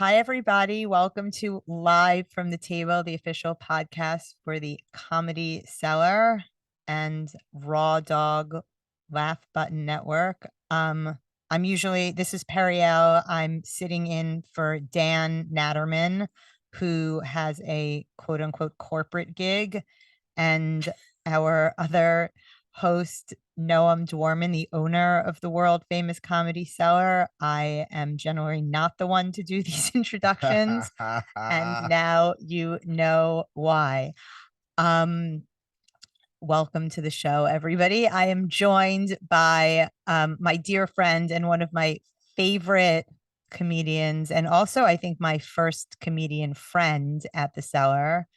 Hi, everybody. Welcome to Live from the Table, the official podcast for the Comedy Cellar and Raw Dog Laugh Button Network. This is Periel. I'm sitting in for Dan Natterman, who has a quote unquote corporate gig, and our other host, Noam, the owner of the world famous Comedy Cellar. I am generally not the one to do these introductions, and now you know why. Welcome to the show, everybody. I am joined by my dear friend and one of my favorite comedians, and also I think my first comedian friend at the Cellar,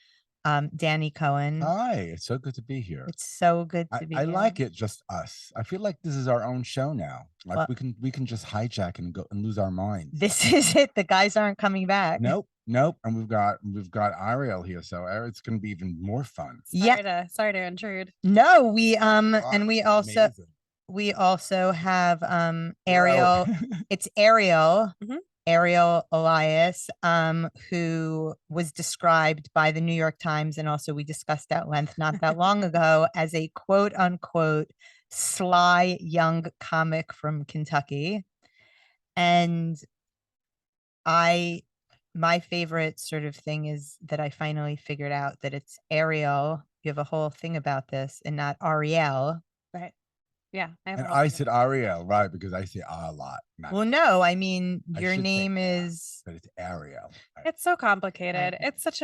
Danny Cohen. Hi, it's so good to be here. It's so good to be I here. like it, just us. I feel like this is our own show now. Like Well- we can just hijack and go and lose our minds. This is it. The guys aren't coming back. Nope. And we've got Ariel here, so it's gonna be even more fun. Sorry to intrude. No, and we also Amazing. we also have Ariel. It's Ariel. Mhm. Ariel Elias, who was described by the New York Times, and also we discussed at length not that long ago, as a quote unquote sly young comic from Kentucky. And my favorite sort of thing is that I finally figured out that it's Ariel. You have a whole thing about this, and not Ariel. Right. Yeah. I said Ariel, right, because I say a lot. Well, no, I mean, I your should say name yeah, is, but it's Ariel. It's so complicated. Right. It's such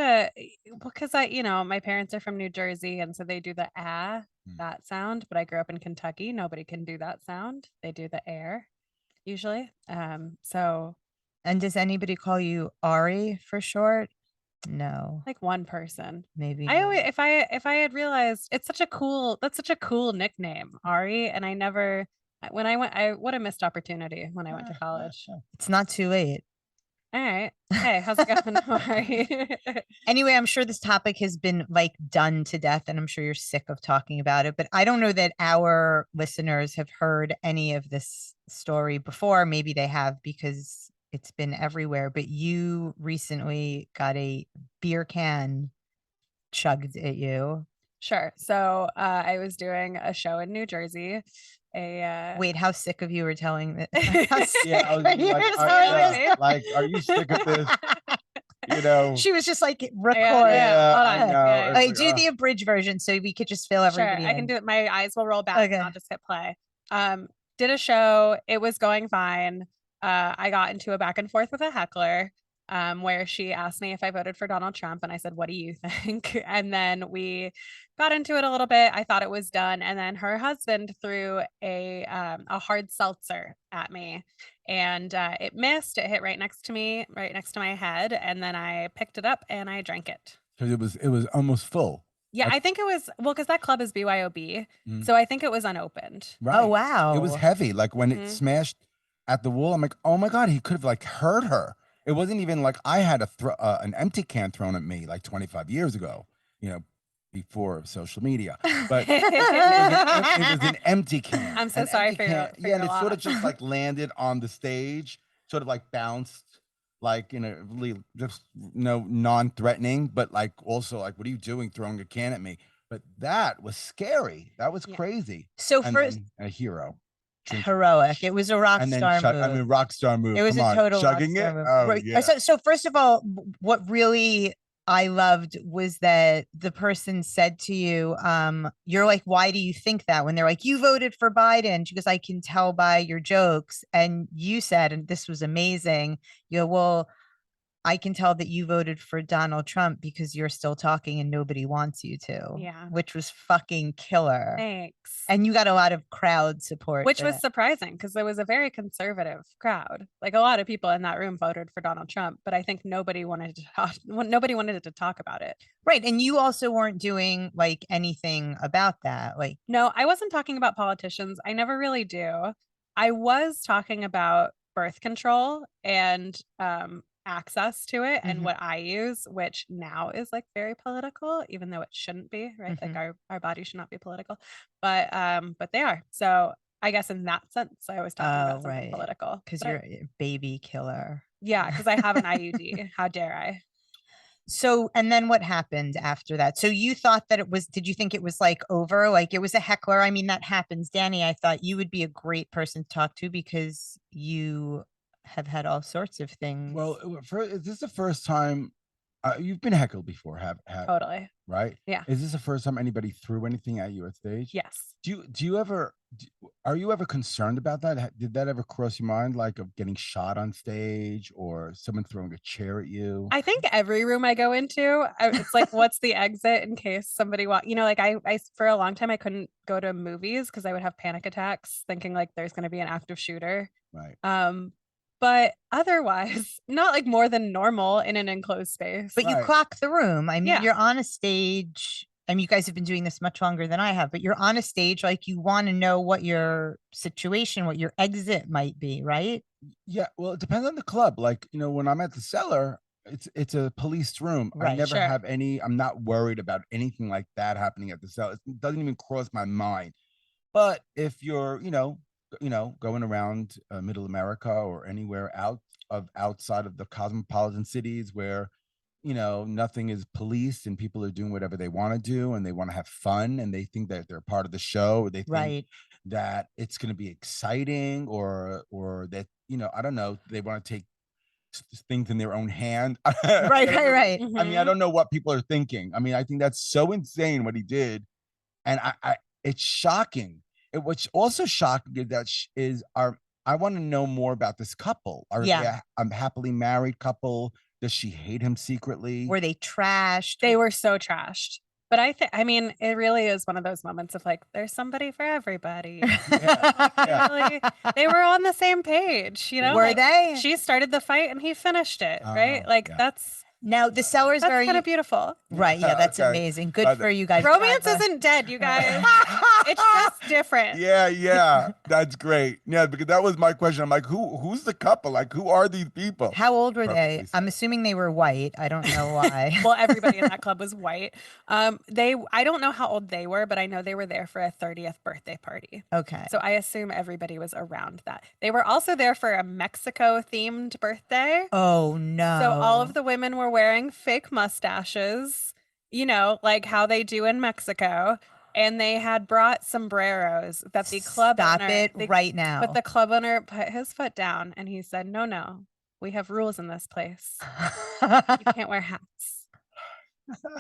because my parents are from New Jersey, and so they do the that sound, but I grew up in Kentucky. Nobody can do that sound. They do the air usually. And does anybody call you Ari for short? No, like one person. maybe. I always, if I had realized that's such a cool nickname, Ari, and I what a missed opportunity when I went to college. It's not too late. All right. Hey, how's it going? Ari? Anyway, I'm sure this topic has been like done to death, and I'm sure you're sick of talking about it, but I don't know that our listeners have heard any of this story before. Maybe they have because it's been everywhere, but you recently got a beer can chugged at you. Sure. So I was doing a show in New Jersey. Wait, how sick of you were telling that? Yeah, I was like, are you sick of this? You know, She was just like, record. Yeah, Hold I on. know. Yeah. It's Okay, like, do the abridged version so we could just fill Sure, everybody I can in. do it. My eyes will roll back Okay. and I'll just hit play. Did a show. It was going fine. I got into a back and forth with a heckler, where she asked me if I voted for Donald Trump, and I said, "What do you think?" And then we got into it a little bit. I thought it was done, and then her husband threw a hard seltzer at me, and it missed. It hit right next to me, right next to my head, and then I picked it up and I drank it. because it was almost full. Yeah, I think it was because that club is BYOB, Mhm. so I think it was unopened. Right. Oh, wow. It was heavy. Like when Mhm. it smashed at the wall, I'm like, oh my God, he could have like hurt her. It wasn't even like I had an empty can thrown at me like 25 years ago, before social media. But it was an empty can. I'm so An sorry empty for your Yeah, and it sort of loss. just like landed on the stage, sort of like bounced, like really just non-threatening, but like also like, what are you doing throwing a can at me? But that was scary. That was Yeah. crazy. So And first, then a hero. Drink- heroic. It was a rock and then star move. rock star move. It was Come a on, total rock chugging star it. move. Oh Right. yeah. So first of all, what really I loved was that the person said to you, you're like, why do you think that? When they're like, you voted for Biden. She goes, I can tell by your jokes. And you said, and this was amazing, you go, well, I can tell that you voted for Donald Trump because you're still talking and nobody wants you to. Yeah. Which was fucking killer. Thanks. And you got a lot of crowd support. Which for was that. surprising because there was a very conservative crowd. Like a lot of people in that room voted for Donald Trump, but I think nobody wanted to talk about it. Right. And you also weren't doing like anything about that. Like, No, I wasn't talking about politicians. I never really do. I was talking about birth control and access to it and Mhm. what I use, which now is like very political, even though it shouldn't be, right? Mhm. Like our body should not be political, but they are. So I guess in that sense, I was talking about something political because but you're a baby killer. Yeah, because I have an IUD. How dare I? So, and then what happened after that? So you thought that did you think it was like over? Like it was a heckler? I mean, that happens. Danny, I thought you would be a great person to talk to because you have had all sorts of things. Well, is this the first time you've been heckled before? Totally. Right? Yeah. Is this the first time anybody threw anything at you at stage? Yes. Are you ever concerned about that? Did that ever cross your mind, like of getting shot on stage or someone throwing a chair at you? I think every room I go into, it's like, what's the exit in case somebody like I for a long time I couldn't go to movies because I would have panic attacks thinking like there's going to be an active shooter. Right. But otherwise, not like more than normal in an enclosed space. But you Right. clock the room. I mean, Yeah. you're on a stage. I mean, you guys have been doing this much longer than I have, but you're on a stage, like you want to know what your situation, what your exit might be, right? Yeah. Well, it depends on the club. Like, when I'm at the Cellar, it's a policed room. I Right. never Sure. have I'm not worried about anything like that happening at the Cellar. It doesn't even cross my mind. But if you're, going around middle America or anywhere outside of the cosmopolitan cities where, nothing is policed and people are doing whatever they want to do and they want to have fun and they think that they're part of the show, or they think Right. that it's going to be exciting, or that, I don't know, they want to take things in their own hand. Right. I mean, I Mhm. don't know what people are thinking. I mean, I think that's so insane what he did. And it's shocking. What's also shocking is that I want to know more about this couple. Are Yeah. they a happily married couple? Does she hate him secretly? Were they trashed? They were so trashed. But I mean, it really is one of those moments of like, there's somebody for everybody. Yeah. Really, they were on the same page, Were like, they? she started the fight and he finished it, right? Like yeah. that's Now the Cellar's very kind of beautiful. right. Yeah, that's Okay. amazing. Good for you guys. Romance Glad isn't dead, you guys. It's just different. Yeah, that's great. Yeah, because that was my question. I'm like, who's the couple? Like, who are these people? How old were they? Perfectly I'm said. assuming they were white. I don't know why. Well, everybody in that club was white. I don't know how old they were, but I know they were there for a 30th birthday party. Okay. So I assume everybody was around that. They were also there for a Mexico themed birthday. Oh no. So all of the women were wearing fake mustaches, like how they do in Mexico. And they had brought sombreros that the club Stop owner, it right now. But the club owner put his foot down and he said, no, we have rules in this place. You can't wear hats.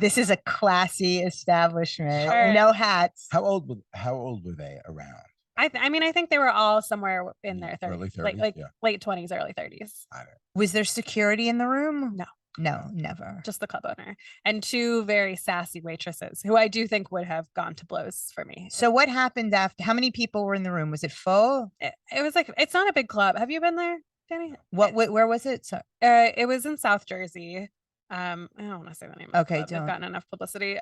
This is a classy establishment. Sure. No hats. How old were they around? I mean, I think they were all somewhere in their 30s, Early 30s, like yeah. late 20s, early 30s. I don't know. Was there security in the room? No. No, never. Just the club owner and two very sassy waitresses who I do think would have gone to blows for me. So what happened after? How many people were in the room? Was it full? It was like, it's not a big club. Have you been there, Danny? Where was it? So, It was in South Jersey. I don't want to say the name. Of the Okay, club. They've don't. gotten enough publicity.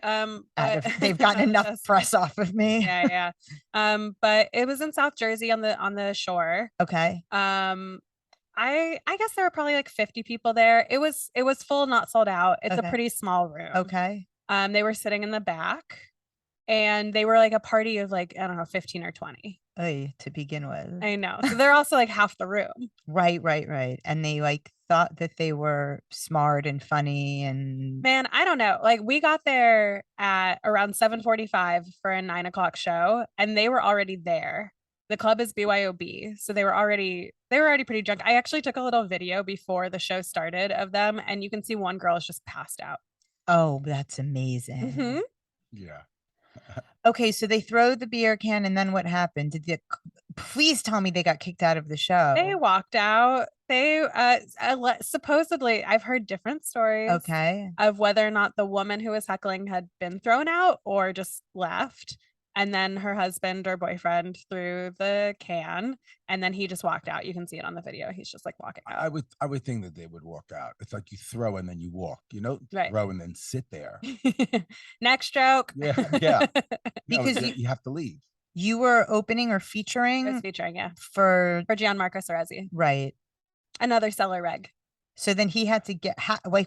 they've gotten enough press off of me. Yeah. But it was in South Jersey on the shore. Okay. I guess there were probably like 50 people there. It was full, not sold out. It's a Okay. pretty small room. Okay. They were sitting in the back and they were like a party of like, I don't know, 15 or 20. Oy, to begin with. I know. So they're also like half the room. Right. And they like thought that they were smart and funny and Man, I don't know. Like we got there at around 7:45 for a 9 o'clock show and they were already there. The club is BYOB. So they were already pretty drunk. I actually took a little video before the show started of them and you can see one girl is just passed out. oh, that's amazing. Mhm. Yeah. Okay, so they throw the beer can and then what happened? Please tell me they got kicked out of the show. They walked out. They supposedly, I've heard different stories Okay. of whether or not the woman who was heckling had been thrown out or just left. And then her husband or boyfriend threw the can and then he just walked out. You can see it on the video. He's just like walking out. I would think that they would walk out. It's like you throw and then you walk, Right. throw and then sit there. Next joke. Yeah. Because No, you have to leave. You were opening or It was featuring featuring, yeah. for For Gianmarco Cerezi. right. Another Cellar reg. So then he had to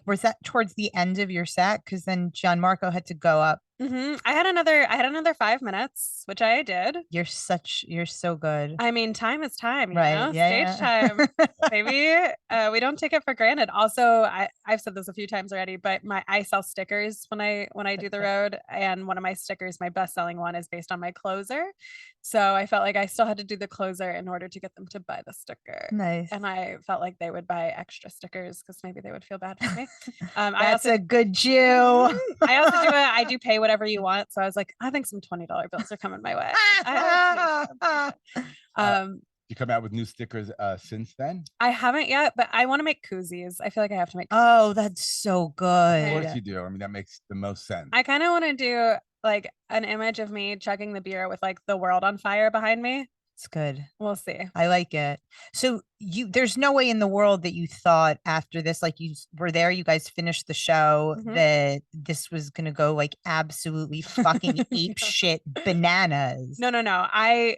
was that towards the end of your set? Because then Gianmarco had to go up I had another 5 minutes, which I did. You're so good. I mean, time is time, you Right. know? Yeah, Stage yeah. time, baby. We don't take it for granted. Also, I've said this a few times already, but I sell stickers when I do the road, and one of my stickers, my best-selling one, is based on my closer. So I felt like I still had to do the closer in order to get them to buy the sticker. Nice. And I felt like they would buy extra stickers because maybe they would feel bad for me. I That's also a good Jew. I also I do pay whatever you want. So I was like, I think some $20 bills are coming my way. You come out with new stickers since then? I haven't yet, but I want to make koozies. I feel like I have to make. Oh, that's so Of good. course you do. I mean, that makes the most sense. I kind of want to do like an image of me chugging the beer with like the world on fire behind me. It's good. We'll see. I like it. So there's no way in the world that you thought after this, like you were there, you guys finished the show, that this was going to go like absolutely fucking ape shit bananas. No. I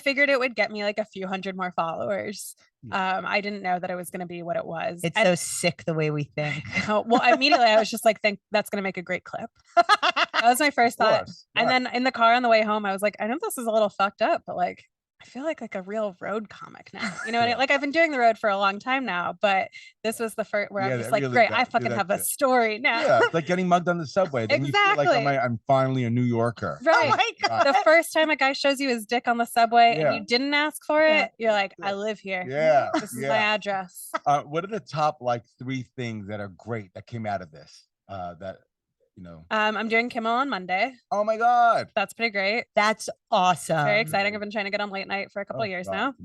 figured it would get me like a few hundred more followers. I didn't know that it was going to be what it was. It's so sick the way we think. Well, immediately I was just like, think that's going to make a great clip. That was my first thought. And then in the car on the way home, I was like, I know this is a little fucked up, but like, I feel like a real road comic now. You know what I mean? Like I've been doing the road for a long time now, but this was the first where I'm just like, great, I fucking have a story now. Yeah, it's like getting mugged on the subway. Then you feel like I'm finally a New Yorker. Right. Oh my God. The first time a guy shows you his dick on the subway and you didn't ask for it, you're like, I live here. Yeah. This is my address. What are the top like 3 things that are great that came out of this? That I'm doing Kimmel on Monday. Oh my God. That's pretty great. That's awesome. Very exciting. I've been trying to get on late night for a couple of years now.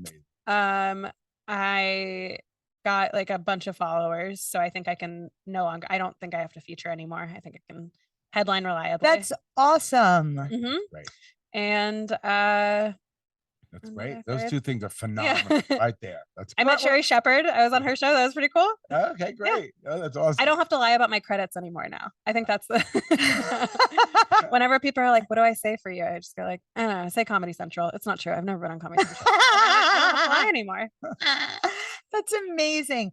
I got like a bunch of followers, so I think I can I don't think I have to feature anymore. I think I can headline reliably. That's awesome. Right. And that's great. Those 2 things are phenomenal right there. I met Sherry Shepherd. I was on her show. That was pretty cool. Okay, great. Yeah. Oh, that's awesome. I don't have to lie about my credits anymore now. I think that's the whenever people are like, what do I say for you? I just go like, I don't know, I say Comedy Central. It's not true. I've never been on Comedy Central. I don't have to lie anymore. That's amazing.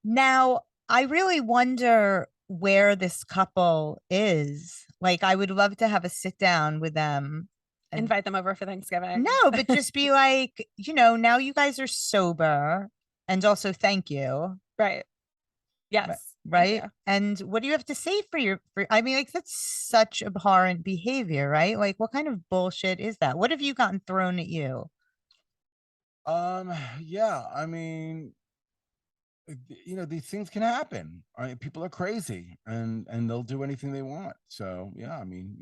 Now, I really wonder where this couple is. Like, I would love to have a sit down with them. Invite them over for Thanksgiving. No, but just be like, now you guys are sober, and also thank you. Right. Yes. Right. And what do you have to say I mean, like, that's such abhorrent behavior, right? Like, what kind of bullshit is that? What have you gotten thrown at you? Yeah, I mean, these things can happen. People are crazy and they'll do anything they want. So yeah, I mean,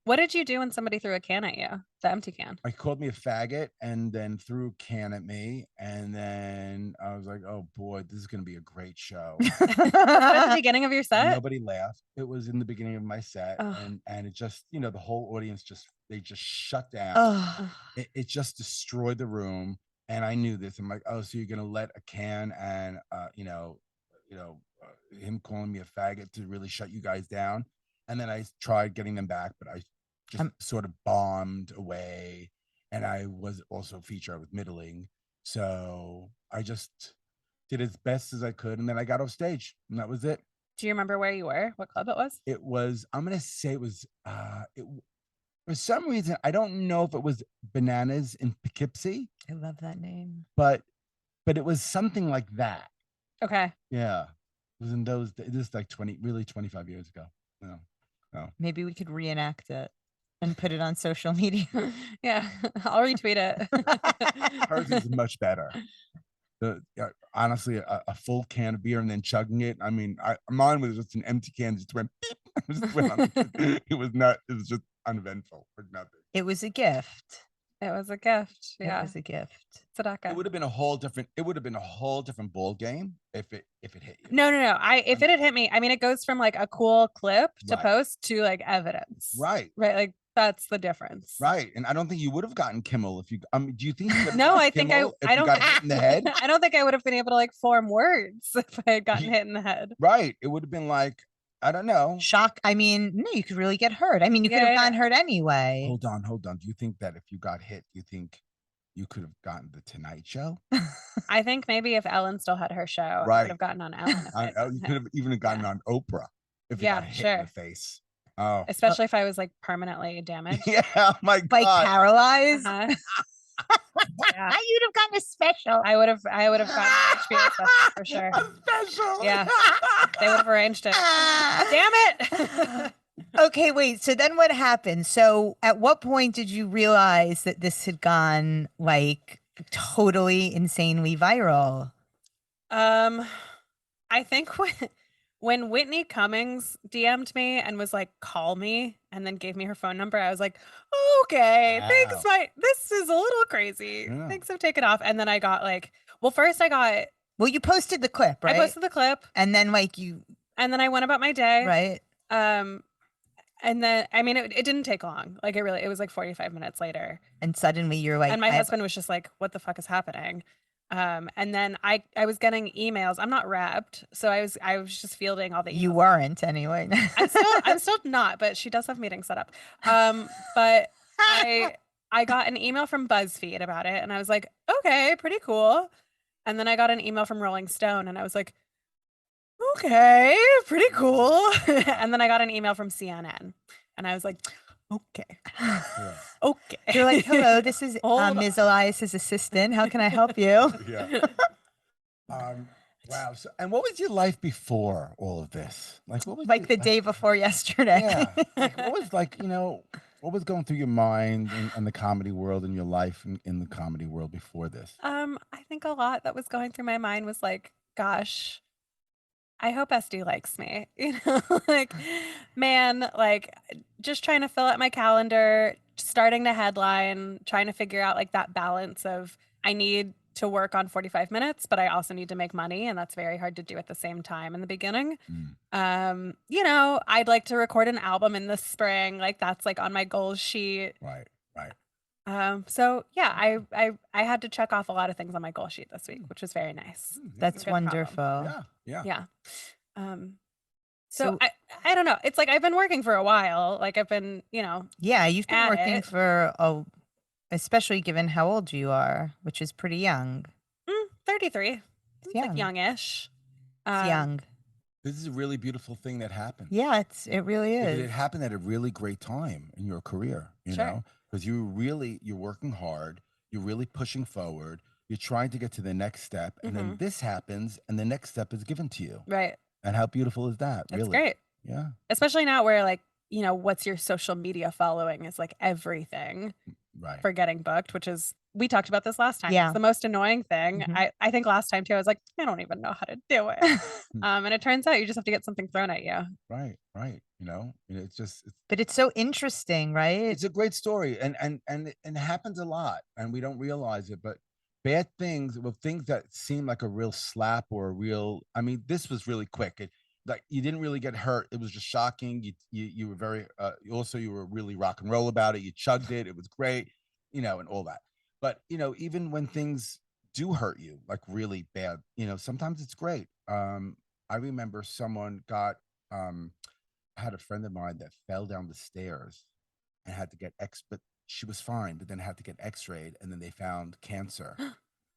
What did you do when somebody threw a can at you? The empty can. I called me a faggot and then threw a can at me. And then I was like, oh boy, this is going to be a great show. At the beginning of your set? Nobody laughed. It was in the beginning of my set. And it just, the whole audience they just shut down. It just destroyed the room. And I knew this. I'm like, oh, so you're gonna let a can and him calling me a faggot to really shut you guys down? And then I tried getting them back, but I just sort of bombed away. And I was also featured with middling, so I just did as best as I could, and then I got off stage, and that was it. Do you remember where you were? What club it was? It was. I'm gonna say it was. For some reason, I don't know if it was Bananas in Poughkeepsie. I love that name. But it was something like that. Okay. Yeah. It was in those, this is like 25 years ago. No. Maybe we could reenact it and put it on social media. Yeah. I'll retweet it. Hers is much better. Honestly, a full can of beer and then chugging it. I mean, mine was just an empty can, just went beep. It was just uneventful or nothing. It was a gift. It was a gift. Yeah. It was a gift. Tzedakah. It would have been a whole different ball game if it hit you. No. If it had hit me, I mean, it goes from like a cool clip to post to like evidence. Right. Like that's the difference. Right. And I don't think you would have gotten Kimmel if you. Do you think? No, I think I don't got hit in the head. I don't think I would have been able to like form words if I had gotten hit in the head. Right. It would have been like, I don't know. Shock. I mean, no, you could really get hurt. I mean, you could have gotten hurt anyway. Hold on. Do you think that if you got hit, you think you could have gotten the Tonight Show? I think maybe if Ellen still had her show, I would have gotten on Ellen. You could have even gotten on Oprah if you got hit in the face. Oh. especially if I was like permanently damaged. Yeah. Oh my Like God. paralyzed? Uh-huh. Yeah. You'd have gotten a special. I would have gotten an HBO special for sure. A special. Yeah. They would have arranged it. Damn it. Okay, wait. So then what happened? So at what point did you realize that this had gone like totally insanely viral? I think when Whitney Cummings DM'd me and was like, call me, and then gave me her phone number, I was like, okay, Wow. this is a little crazy. Yeah. Things have taken off. And then I got like, well, first Well, you posted the clip, right? I posted the clip, And then and then I went about my day. right? And then, I mean, it didn't take long. Like it was like 45 minutes later. And suddenly you're like, And my husband was just like, what the fuck is happening? And then I was getting emails. I'm not wrapped. So I was just fielding all the emails. You weren't anyway. I'm still not, but she does have meetings set up. But I got an email from BuzzFeed about it, and I was like, okay, pretty cool. And then I got an email from Rolling Stone, and I was like, okay, pretty cool. And then I got an email from CNN, and I was like, okay, okay. You're like, hello, this is Hold Ms. Elias's assistant. How can I help you? Yeah. Wow. So, and what was your life before all of this? Like, what was Like the day before yesterday. Yeah. Like, what was what was going through your mind in the comedy world, in your life in the comedy world before this? I think a lot that was going through my mind was like, gosh, I hope SD likes me. Like, man, like just trying to fill out my calendar, starting to headline, trying to figure out like that balance of I need to work on 45 minutes, but I also need to make money. And that's very hard to do at the same time in the beginning. I'd like to record an album in the spring. Like that's like on my goals sheet. Right. So yeah, I had to check off a lot of things on my goal sheet this week, which was very nice. That's wonderful. Yeah. So I don't know. It's like I've been working for a while. Like I've been, Yeah, you've been working for especially given how old you are, which is pretty young. 33. It's young. like youngish. It's young. This is a really beautiful thing that happened. Yeah, it really is. It happened at a really great time in your career, you know, because you're working hard, you're really pushing forward, you're trying to get to the next step, and then this happens, and the next step is given to you. Right. And how beautiful is that? It's really great. Yeah. Especially now where like, what's your social media following is like everything. Right. For getting booked, which is, we talked about this last time. Yeah. It's the most annoying thing. I think last time too, I was like, I don't even know how to do it. And it turns out you just have to get something thrown at you. Right. It's just, but it's so interesting, right? It's a great story. And it happens a lot and we don't realize it, but bad things, things that seem like a real slap or a real, this was really quick. Like you didn't really get hurt. It was just shocking. You were very, you were really rock and roll about it. You chugged it. It was great, and all that. But, even when things do hurt you, like really bad, sometimes it's great. I remember someone had a friend of mine that fell down the stairs and had to get but she was fine, but then had to get x-rayed and then they found cancer.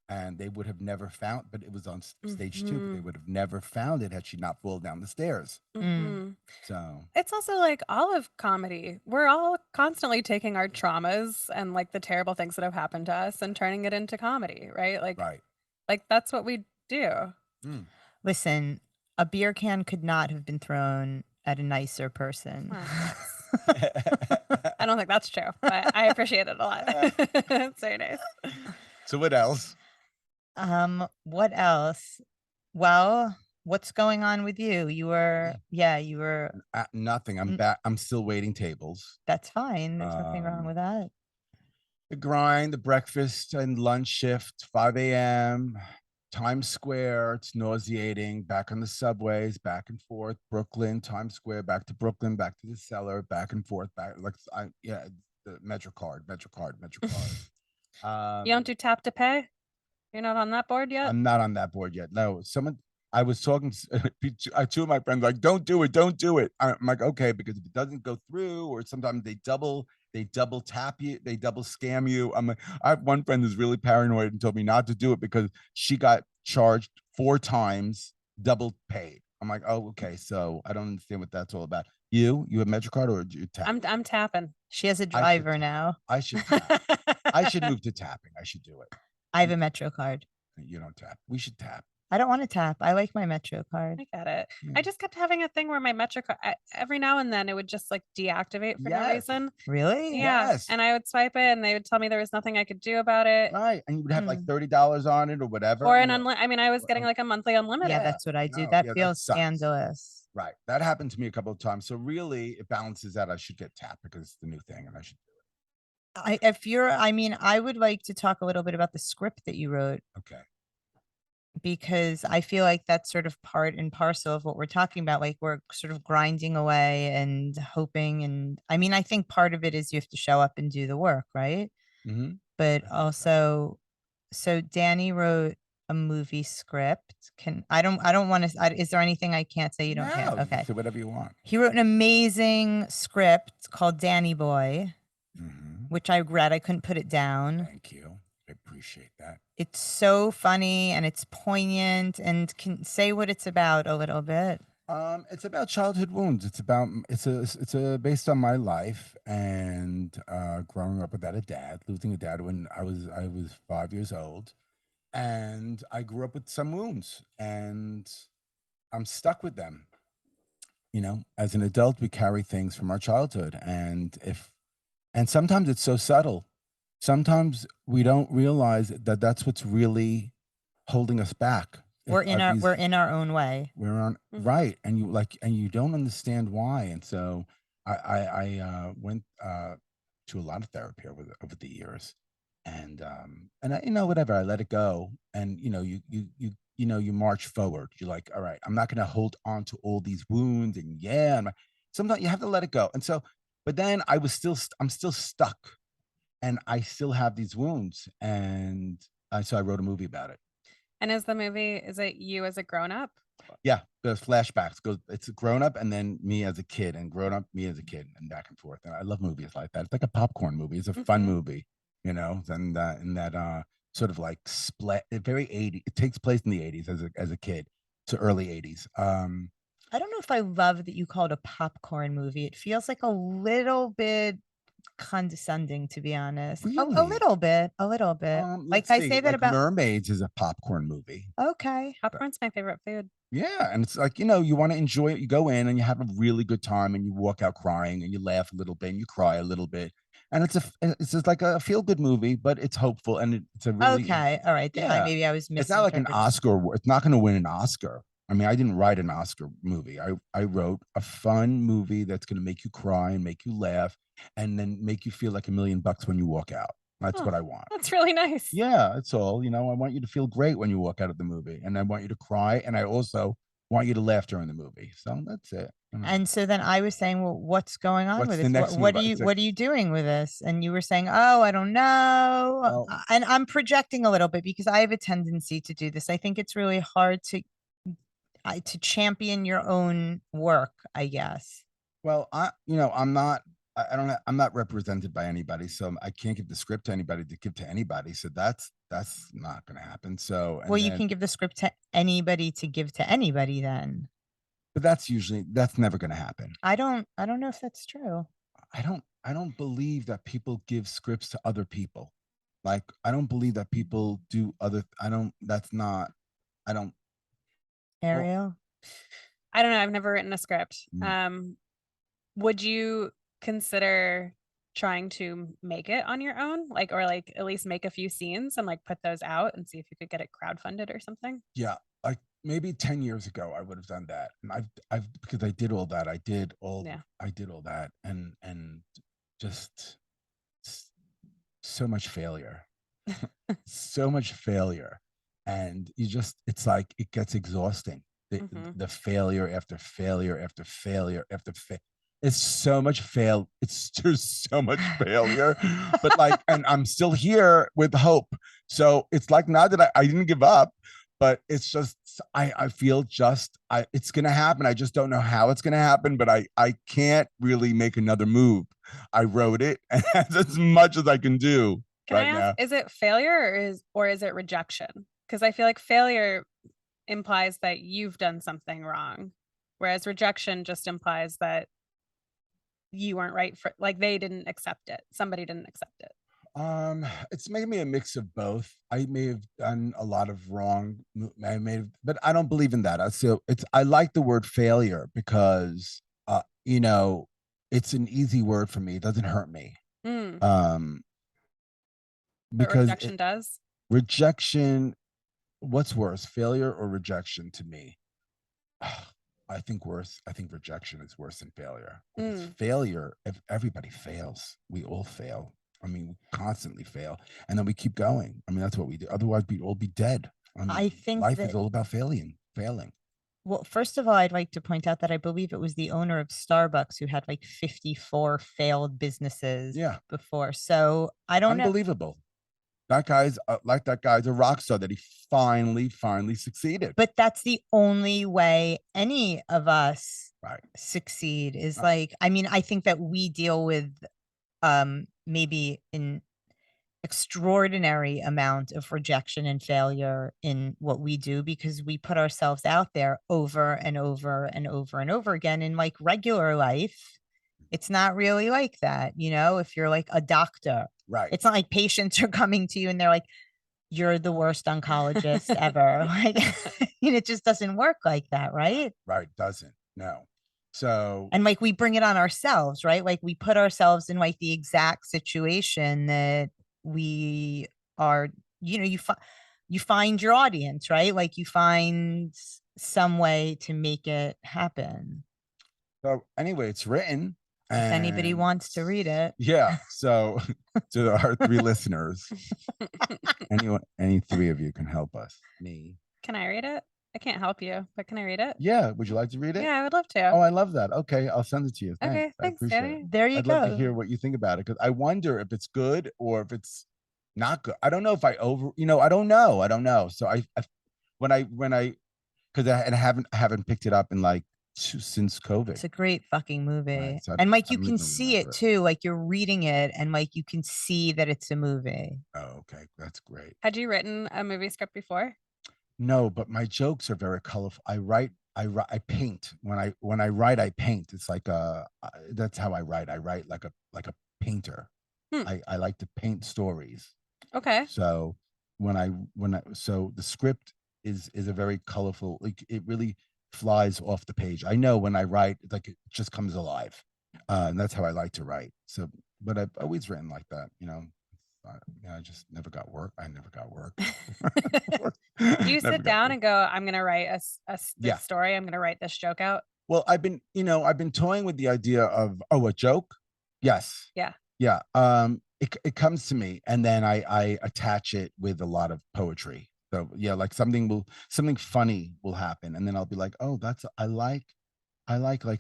And they would have never found, but it was on stage 2, but they would have never found it had she not fallen down the stairs. So it's also like all of comedy. We're all constantly taking our traumas and like the terrible things that have happened to us and turning it into comedy, right? Like that's what we do. Listen, a beer can could not have been thrown at a nicer person. I don't think that's true, but I appreciate it a lot. It's very nice. So what else? What else? Well, what's going on with you? You were nothing. I'm back. I'm still waiting tables. That's fine. There's nothing wrong with that. The grind, the breakfast and lunch shift, 5 a.m. Times Square. It's nauseating. Back on the subways, back and forth. Brooklyn, Times Square, back to Brooklyn, back to the cellar, back and forth. The MetroCard. You don't do tap to pay? You're not on that board yet? I'm not on that board yet. No, I was talking to 2 of my friends, like, don't do it. I'm like, okay, because if it doesn't go through, or sometimes they double tap you, they double scam you. I'm like, I have one friend who's really paranoid and told me not to do it because she got charged 4 times, double paid. I'm like, oh, okay. So I don't understand what that's all about. You have MetroCard or you tap? I'm tapping. She has a I should driver tap. now. I should tap. I should move to tapping. I should do it. I have a Metro card. You don't tap. We should tap. I don't want to tap. I like my Metro card. I get it. Yeah. I just kept having a thing where my Metro card, every now and then it would just like deactivate for no Yes. reason. Really? Yeah. Yes. And I would swipe it and they would tell me there was nothing I could do about it. Right. And you would have like $30 on it or whatever. Or and an you're- I mean, I was getting like a monthly unlimited. Yeah, that's what I do. No, That yeah, that feels sucks. scandalous. Right. That happened to me a couple of times. So really it balances out. I should get tapped because it's the new thing and I should do it. I would like to talk a little bit about the script that you wrote, Okay. because I feel like that's sort of part and parcel of what we're talking about. Like we're sort of grinding away and hoping. And I mean, I think part of it is you have to show up and do the work, right? Mm-hmm. But think so. also, so Danny wrote a movie script. I don't want to, is there anything I can't say you don't care? No, Okay. say whatever you want. He wrote an amazing script called Danny Boy, Mm-hmm. which I read. I couldn't put it down. Thank you. I appreciate that. It's so funny and it's poignant, and can say what it's about a little bit. It's about childhood wounds. It's about it's a based on my life and growing up without a dad, losing a dad when I was 5 years old, and I grew up with some wounds, and I'm stuck with them. You know, as an adult, we carry things from our childhood, and sometimes it's so subtle. Sometimes we don't realize that that's what's really holding us back. We're in our these- we're in our own way. we're on Mhm. right, and you don't understand why. And so I went to a lot of therapy over the years, and I whatever, I let it go, and you march forward. You're like, all right, I'm not going to hold on to all these wounds, and sometimes you have to let it go. And so, but then I'm still stuck, and I still have these wounds, and so I wrote a movie about it. And is it you as a grown up? Yeah, there's flashbacks. It's a grown up and then me as a kid, and grown up me as a kid, and back and forth. And I love movies like that. It's like a popcorn movie. It's a fun Mhm. movie, and that sort of like split. Very 80s. It takes place in the 80s as a kid to early 80s. I don't know if I love that you call it a popcorn movie. It feels like a little bit condescending, to be honest. A Really? little bit. Like let's I see, say that about. Mermaids is a popcorn movie. Okay. Popcorn's my favorite food. Yeah, and it's like, you want to enjoy it. You go in and you have a really good time, and you walk out crying, and you laugh a little bit, and you cry a little bit, and it's just like a feel good movie, but it's hopeful, and it's a really Okay. All right. Then Yeah. maybe I was It's not like an misinterpreting. Oscar. It's not going to win an Oscar. I mean, I didn't write an Oscar movie. I wrote a fun movie that's going to make you cry and make you laugh, and then make you feel like $1 million when you walk out. That's Oh. what I want. That's really nice. Yeah, that's all. I want you to feel great when you walk out of the movie, and I want you to cry, and I also want you to laugh during the movie. So that's it. And so then I was saying, well, what's going on What's with the this? next What move? are you It's like- what are you doing with this? And you were saying, oh, I don't know. Well- And I'm projecting a little bit because I have a tendency to do this. I think it's really hard to champion your own work, I guess. Well, I'm not. I don't. I'm not represented by anybody, so I can't give the script to anybody to give to anybody. So that's not going to happen. So Well, you can give the script to anybody to give to anybody then. but that's never going to happen. I don't know if that's true. I don't believe that people give scripts to other people. Like, I don't believe that people do other. That's not. I don't. Ariel? I don't know. I've never written a script. Mm. Would you consider trying to make it on your own, or at least make a few scenes and put those out and see if you could get it crowdfunded or something? Yeah, like maybe 10 years ago, I would have done that, and I've because I did all that. I did all that, and just so much failure, so much failure, and it's like it gets exhausting. The failure after failure after failure after failure. It's so much it's just so much failure, but and I'm still here with hope. So it's like, not that I didn't give up, but it's just, I feel it's going to happen. I just don't know how it's going to happen, but I can't really make another move. I wrote it, and that's as much as I can do now. Is it failure or is it rejection? Because I feel like failure implies that you've done something wrong, whereas rejection just implies that you weren't right for, like, they didn't accept it. Somebody didn't accept it. It's maybe a mix of both. I may have done a lot of wrong. I may have, but I don't believe in that. I like the word failure because, you know, it's an easy word for me. It doesn't hurt me. Mm, Um, but because rejection does. rejection, what's worse, failure or rejection to me? I think worse. I think rejection is worse than failure. Because failure, if everybody fails, we all fail. I mean, we constantly fail, and then we keep going. I mean, that's what we do. Otherwise, we'd all be dead. I mean, I think life that is all about failing. Well, first of all, I'd like to point out that I believe it was the owner of Starbucks who had like 54 failed businesses Yeah. before. So I don't know. Unbelievable. That guy's that guy's a rock star that he finally succeeded. But that's the only way any of us Right. succeed is Right. like, I mean, I think that we deal with maybe an extraordinary amount of rejection and failure in what we do because we put ourselves out there over and over and over and over again in like regular life. It's not really like that, you know, if you're like a doctor. Right. It's not like patients are coming to you and they're like, you're the worst oncologist ever. Like, it just doesn't work like that, right? Right. Doesn't. No. So, and like we bring it on ourselves, right? Like we put ourselves in like the exact situation that we are, you know, you find your audience, right? Like you find some way to make it happen. So anyway, it's written. If anybody wants to read it. Yeah. So to our 3 listeners, any 3 of you can help us. Me. Can I read it? I can't help you, but can I read it? Yeah. Would you like to read it? Yeah, I would love to. Oh, I love that. Okay. I'll send it to you. Thanks. Okay, I thanks, appreciate Danny. it. There you I'd go. love to hear what you think about it because I wonder if it's good or if it's not good. I don't know if I I don't know. So when I because I haven't picked it up in like since COVID. It's a great fucking movie. Right, so and like I you don't can even see it remember it. too, like you're reading it and like you can see that it's a movie. Oh, okay. That's great. Had you written a movie script before? No, but my jokes are very colorful. I paint. When I write, I paint. It's like that's how I write. I write like a painter. I like to paint stories. Okay. So so the script is a very colorful, like it really flies off the page. I know when I write, like it just comes alive. And that's how I like to write. So, but I've always written like that, I just never got work. I never got work. Do you sit down and go, I'm going to write Yeah. this story. I'm going to write this joke out. Well, I've been toying with the idea of, a joke. Yes. Yeah. Yeah. It comes to me and then I attach it with a lot of poetry. So yeah, like something funny will happen. And then I'll be like, oh, I like,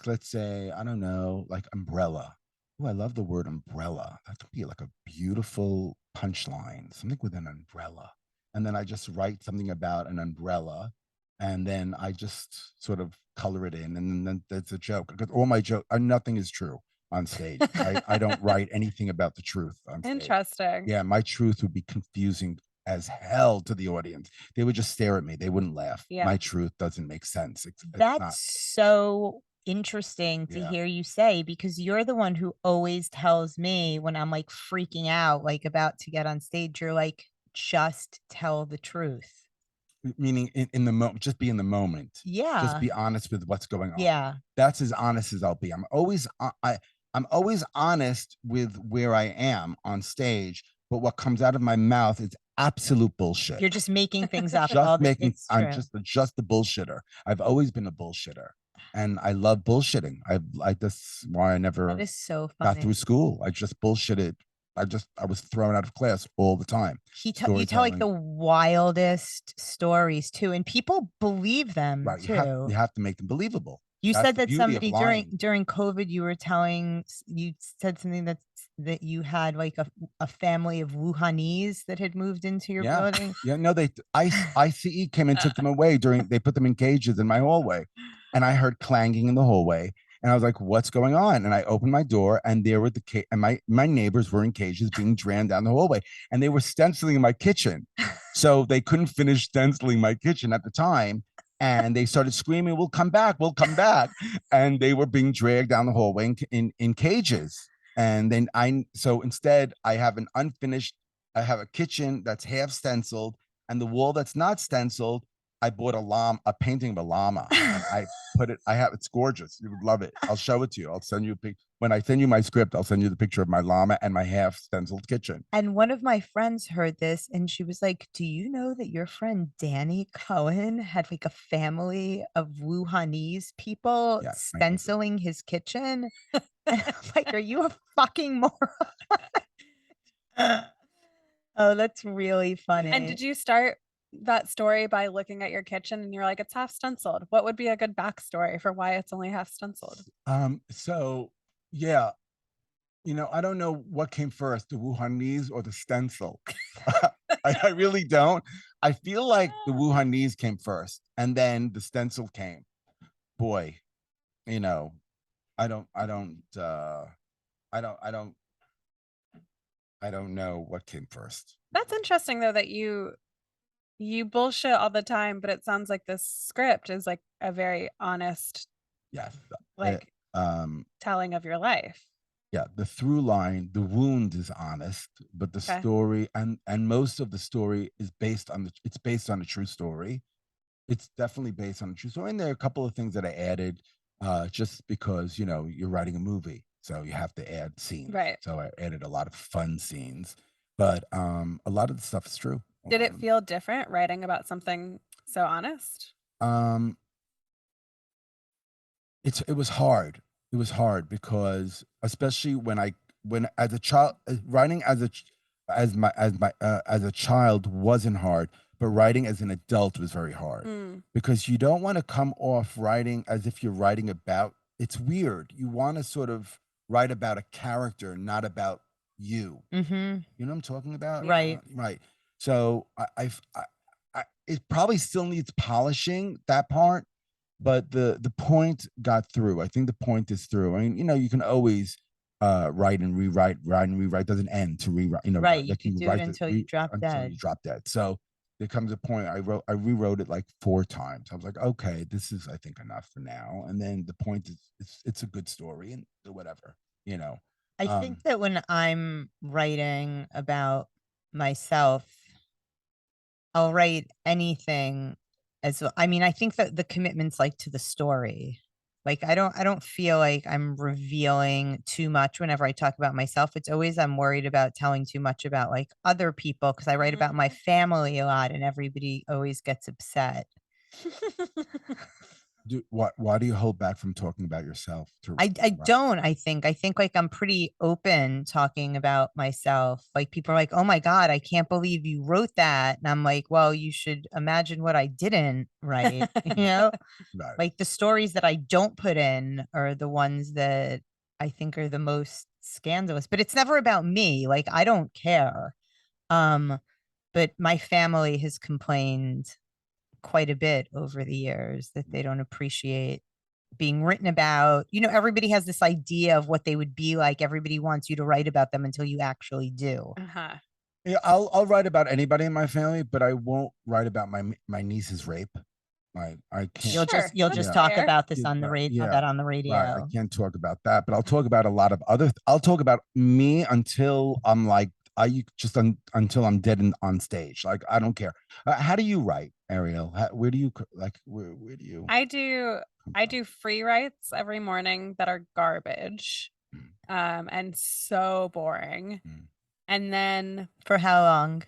let's say, I don't know, like umbrella. Oh, I love the word umbrella. That could be like a beautiful punchline, something with an umbrella. And then I just write something about an umbrella. And then I just sort of color it in. And then that's a joke. Because all my joke, nothing is true on stage. I don't write anything about the truth on stage. Interesting. Yeah, my truth would be confusing as hell to the audience. They would just stare at me. They wouldn't laugh. Yeah. My truth doesn't make sense. That's so interesting to hear you say, because you're the one who always tells me when I'm like freaking out, like about to get on stage, you're like, just tell the truth. Meaning in the moment, just be in the moment. Yeah. Just be honest with what's going on. Yeah. That's as honest as I'll be. I'm always honest with where I am on stage, but what comes out of my mouth is absolute bullshit. You're just making things up. I'm just a bullshitter. I've always been a bullshitter. And I love bullshitting. That's why I never That is so funny. got through school. I just bullshitted. I was thrown out of class all the time. You tell like the wildest stories too, and people believe them too. You have to make them believable. You said that somebody during COVID, you said something that you had like a family of Wuhanese that had moved into your building. Yeah, no, ICE came and took them away they put them in cages in my hallway, and I heard clanging in the hallway. And I was like, what's going on? And I opened my door and there were and my neighbors were in cages being dragged down the hallway, and they were stenciling my kitchen. So they couldn't finish stenciling my kitchen at the time. and they started screaming, we'll come back, and they were being dragged down the hallway in cages. And then so instead I have I have a kitchen that's half stenciled, and the wall that's not stenciled, I bought a painting of a llama, and I put it, it's gorgeous. You would love it. I'll show it to you. I'll send you a pic. When I send you my script, I'll send you the picture of my llama and my half stenciled kitchen. And one of my friends heard this and she was like, do you know that your friend Danny Cohen had like a family of Wuhanese people stenciling his kitchen? And I'm like, are you a fucking moron? Oh, that's really funny. And did you start that story by looking at your kitchen and you're like, it's half stenciled? What would be a good backstory for why it's only half stenciled? So yeah, I don't know what came first, the Wuhanese or the stencil. I really don't. I feel like the Wuhanese came first and then the stencil came. Boy, I don't know what came first. That's interesting though, that you bullshit all the time, but it sounds like this script is like a very honest, like telling of your life. Yeah, the through line, the wound is honest, but the story and most of the story is based on a true story. It's definitely based on a true story. And there are a couple of things that I added just because, you're writing a movie, so you have to add scenes. Right. So I added a lot of fun scenes, but a lot of the stuff is true. Did it feel different writing about something so honest? It was hard. It was hard because especially when as a child, writing as a child wasn't hard, but writing as an adult was very hard because you don't want to come off writing as if you're writing about, it's weird. You want to sort of write about a character, not about you. Mm-hmm. You know what I'm talking about? Right. Right. So it probably still needs polishing, that part, but the point got through. I think the point is through. I mean, you can always write and rewrite. Doesn't end to rewrite. Right. You can do it until you drop dead. So there comes a point I rewrote it like 4 times. I was like, okay, this is, I think, enough for now. And then the point is it's a good story and whatever, I think that when I'm writing about myself, I'll write anything as well. I mean, I think that the commitment's like to the story. Like I don't feel like I'm revealing too much whenever I talk about myself. It's always I'm worried about telling too much about like other people because I write about my family a lot and everybody always gets upset. Why do you hold back from talking about yourself? I don't. I think like I'm pretty open talking about myself. Like people are like, oh my God, I can't believe you wrote that. And I'm like, well, you should imagine what I didn't write, Right. Like the stories that I don't put in are the ones that I think are the most scandalous, but it's never about me. Like I don't care. But my family has complained quite a bit over the years that they don't appreciate being written about. Everybody has this idea of what they would be like. Everybody wants you to write about them until you actually do. Yeah, I'll write about anybody in my family, but I won't write about my niece's rape. I can't. You'll just talk about this on the radio. That on the radio. Right. I can't talk about that, but I'll talk about a lot of other. I'll talk about me until I'm like until I'm dead on stage. Like I don't care. How do you write, Ariel? Where do you where do you? I do free writes every morning that are garbage, and so boring. And then for how long?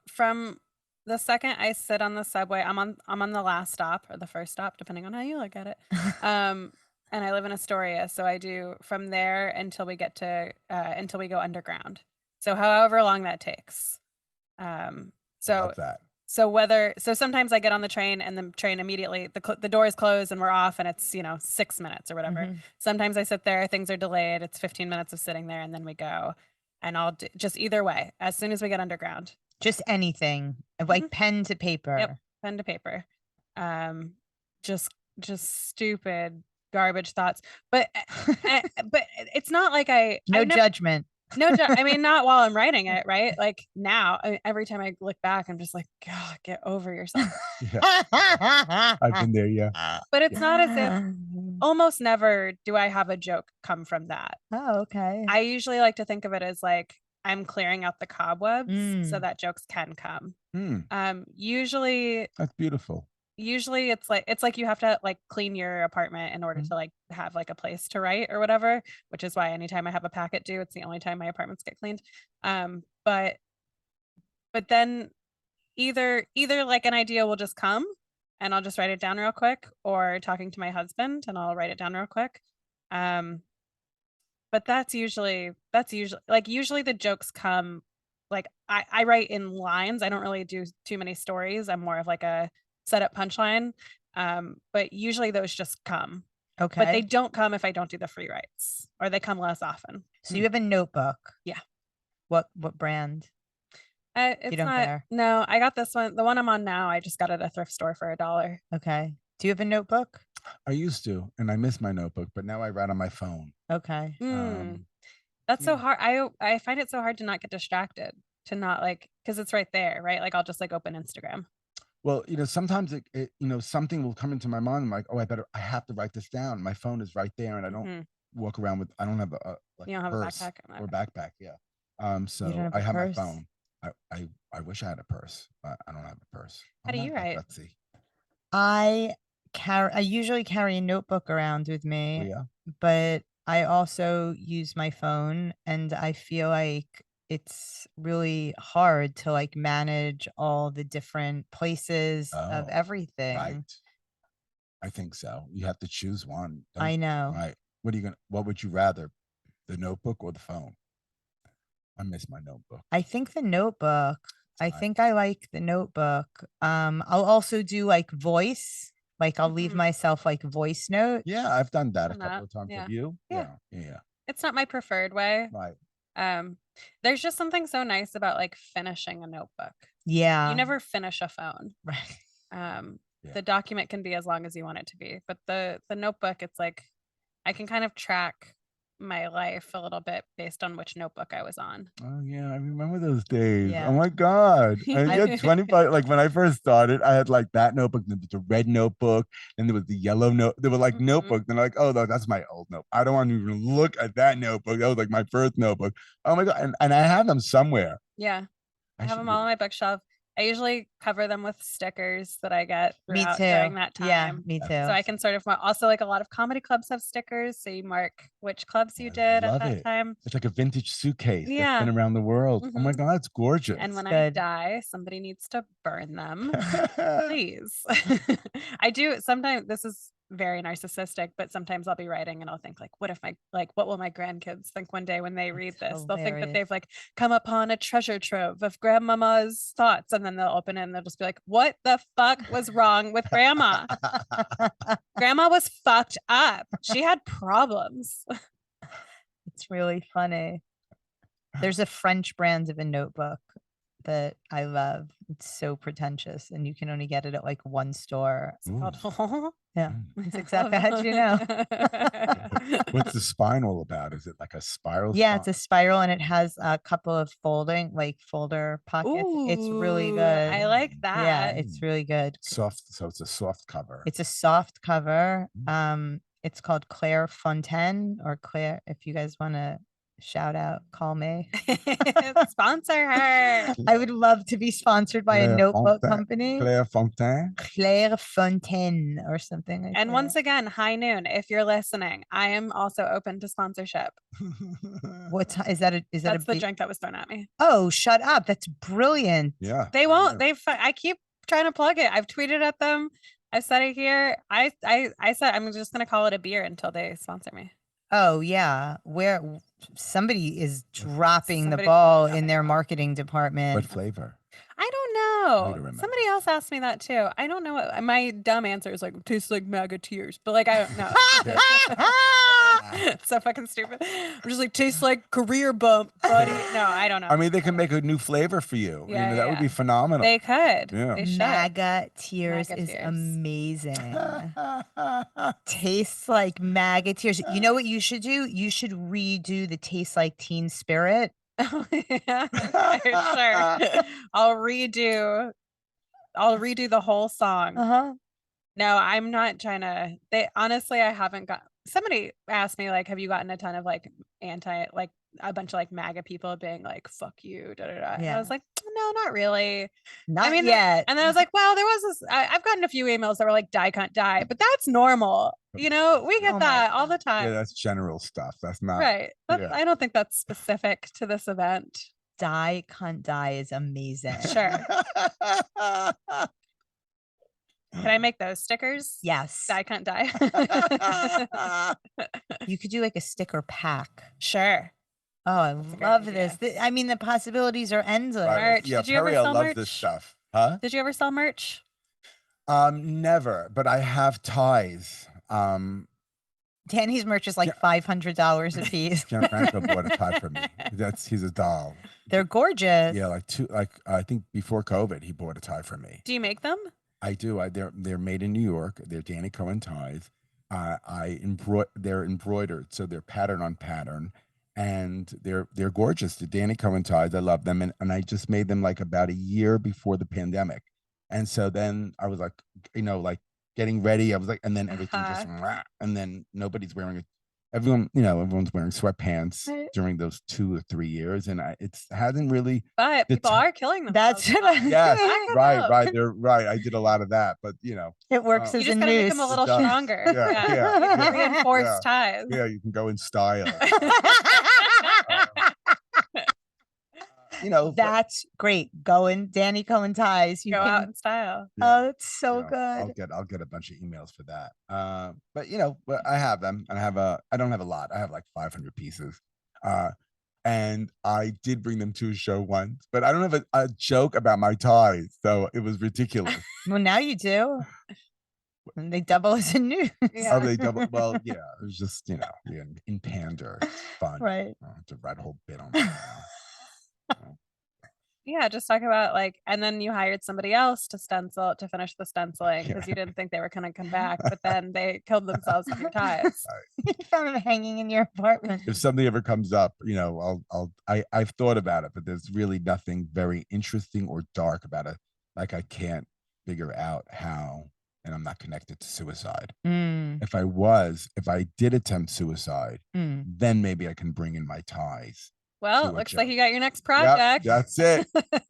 From the second I sit on the subway, I'm on the last stop or the first stop, depending on how you look at it. And I live in Astoria, so I do from there until we get to until we go underground. So however long that takes. Love that. So sometimes I get on the train and the train immediately, the doors close and we're off and it's, 6 minutes or whatever. Sometimes I sit there, things are delayed. It's 15 minutes of sitting there and then we go. And I'll just either way, as soon as we get underground. Just anything, like pen to paper. Yep, pen to paper. Just stupid garbage thoughts. But but it's not like no judgment. No, I mean, not while I'm writing it, right? Like now, every time I look back, I'm just like, God, get over yourself. I've been there, yeah. But it's not as if almost never do I have a joke come from that. Oh, okay. I usually like to think of it as like I'm clearing out the cobwebs so Mm. that jokes can come. Usually that's beautiful. Usually it's like you have to like clean your apartment in order to like have like a place to write or whatever, which is why anytime I have a packet due, it's the only time my apartments get cleaned. But then either like an idea will just come and I'll just write it down real quick, or talking to my husband and I'll write it down real quick. But that's usually usually the jokes come like I write in lines. I don't really do too many stories. I'm more of like a setup punchline. But usually those just come. Okay. But they don't come if I don't do the free writes, or they come less often. So you have a notebook. Yeah. What brand? It's don't not. care. No, I got this one. The one I'm on now, I just got at a thrift store for $1. Okay. Do you have a notebook? I used to, and I miss my notebook, but now I write on my phone. Okay. That's so hard. I find it so hard to not get distracted, to not like, because it's right there, right? Like I'll just like open Instagram. Well, sometimes it something will come into my mind. I'm like, oh, I have to write this down. My phone is right there, and I don't walk around with. I don't have a like You don't have purse a backpack or backpack. Yeah. So have I a have my purse? phone. I wish I had a purse, but I don't have a purse. How do you write? Let's see. I usually carry a notebook around with Oh, me, yeah. but I also use my phone, and I feel like it's really hard to like manage all the different places of Oh, everything. Right. I think so. You have to choose one. I know. Right. What would you rather, the notebook or the phone? I miss my notebook. I think the notebook. I Right. think I like the notebook. I'll also do like voice. Like I'll leave myself like voice note. Yeah, I've done that a Done couple that, of times. yeah. Have you? Yeah. Yeah. It's not my preferred way. Right. There's just something so nice about like finishing a notebook. Yeah. You never finish a phone. Right. Yeah. The document can be as long as you want it to be, but the notebook, it's like I can kind of track my life a little bit based on which notebook I was on. Oh yeah, I remember those days. Yeah. Oh my God. I had 25, like when I first started, I had like that notebook, then the red notebook, and there was the yellow note. There were like notebooks, and like, oh, that's my old notebook. I don't want to even look at that notebook. That was like my first notebook. Oh my God. And I have them somewhere. Yeah. I have should them all on my bookshelf. I usually cover them with stickers that I get Me throughout too. during that time. Yeah, me too. So I can sort of also like a lot of comedy clubs have stickers. So you mark which clubs you did at that time. It's like a vintage suitcase Yeah. that's been around the world. Oh my God, it's gorgeous. And when Good. I die, somebody needs to burn them. Please. I do sometimes. This is very narcissistic, but sometimes I'll be writing and I'll think like, what will my grandkids think one day when they read this? They'll think that they've like come upon a treasure trove of grandmama's thoughts, and then they'll open it and they'll just be like, what the fuck was wrong with grandma? Grandma was fucked up. She had problems. It's really funny. There's a French brand of a notebook that I love. It's so pretentious, and you can only get it at like one store. It's called Yeah, it's exactly how'd you know? What's the spine all about? Is it like a spiral? Yeah, it's a spiral, and it has a couple of folder pockets. It's really Ooh, good. I like that. Yeah, it's really good. Soft, so it's a soft cover. It's a soft cover. It's called Claire Fontaine, or Claire. If you guys want to shout out, call me. Sponsor her. I would love to be sponsored by a notebook company. Claire Fontaine. Claire Fontaine or something like that. And once again, high noon, if you're listening, I am also open to sponsorship. What is that? That's the drink that was thrown at me. Oh, shut up. That's brilliant. Yeah. They won't. I keep trying to plug it. I've tweeted at them. I said it here. I said I'm just going to call it a beer until they sponsor me. Oh yeah, where somebody is dropping the ball in their marketing department. What flavor? I don't know. Somebody else asked me that too. I don't know. My dumb answer is like, tastes like maggoteers, but like I don't know. It's so fucking stupid. I'm just like, tastes like career bump, buddy. No, I don't know. I mean, they can make a new flavor for you. Yeah, that would be yeah. phenomenal. They could. Yeah. They should. MAGA tears MAGA is tears. amazing. Tastes like MAGA tears. You know what you should do? You should redo the Taste Like Teen Spirit. Oh, yeah. Okay, sure. I'll redo the whole song. Uh-huh. No, I'm not trying to. Honestly, I haven't got. Somebody asked me, like, have you gotten a ton of like a bunch of like MAGA people being like, fuck you, da da da. And I Yeah. was like, no, not really. Not mean, yet. And then I was like, well, there was this. I've gotten a few emails that were like, die, cunt, die, but that's normal. We get Oh my that all the time. Yeah, that's general stuff. That's not Right. yeah. I don't think that's specific to this event. Die, cunt, die is amazing. Sure. Can I make those stickers? Yes. Die, cunt, die. You could do like a sticker pack. Sure. Oh, I a great love idea. this. I mean, the possibilities are endless. Right. Merch. Yeah, Did you ever Periel sell loves merch? this stuff. Huh? Did you ever sell merch? Never, but I have ties. Danny's merch is like $500 a piece. Gianfranco bought a tie for me. He's a doll. They're gorgeous. Yeah, I think before COVID, he bought a tie for me. Do you make them? I do. They're made in New York. They're Danny Cohen ties. They're embroidered, so they're pattern on pattern, and they're gorgeous. The Danny Cohen ties, I love them, and I just made them like about a year before the pandemic, and so then I was like, like getting ready. I was like, and then everything just, and then nobody's wearing it. Everyone's wearing sweatpants during those 2 or 3 years, and it hasn't really. But people are killing them. That's Yes, right. They're right. I did a lot of that, but it works you as just a gotta make noose. them a little stronger. Yeah. Reinforced ties. Yeah, you can go in style. That's great. Danny Cohen ties. You Go can out in style. Oh, it's so good. I'll get a bunch of emails for that. But but I have them, and I don't have a lot. I have like 500 pieces. And I did bring them to a show once, but I don't have a joke about my ties, so it was ridiculous. Well, now you do. And they double as a news. Oh, they double. Well, yeah, it was just in pander, it's fun, right? To write a whole bit on it. Yeah, just talk about and then you hired somebody else to finish the stenciling because you didn't think they were gonna come back, but then they killed themselves with your ties. You found them hanging in your apartment. If something ever comes up, I've thought about it, but there's really nothing very interesting or dark about it. Like I can't figure out how, and I'm not connected to suicide. If I did attempt suicide, then maybe I can bring in my ties. Well, looks like you got your next project. Yep, that's it.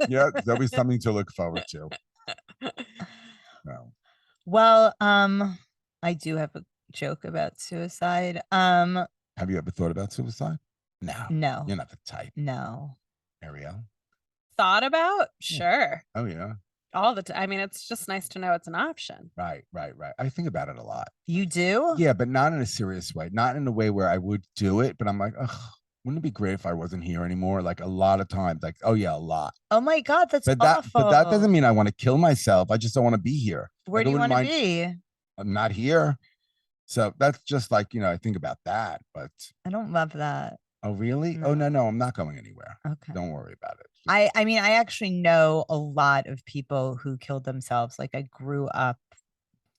Yeah, there'll be something to look forward to. No. Well, I do have a joke about suicide. Have you ever thought about suicide? No. You're not the type. No. Ariel? Thought about? Sure. Oh yeah. All the time. I mean, it's just nice to know it's an option. Right. I think about it a lot. You do? Yeah, but not in a serious way. Not in a way where I would do it, but I'm like, ugh. Wouldn't it be great if I wasn't here anymore? Like a lot of times, a lot. Oh my God, that's awful. But that doesn't mean I want to kill myself. I just don't want to be here. Where do you want to be? I'm not here. So that's just I think about that, but I don't love that. Oh, really? No. Oh, no, I'm not going anywhere. Okay. Don't worry about it. I mean, I actually know a lot of people who killed themselves. Like I grew up,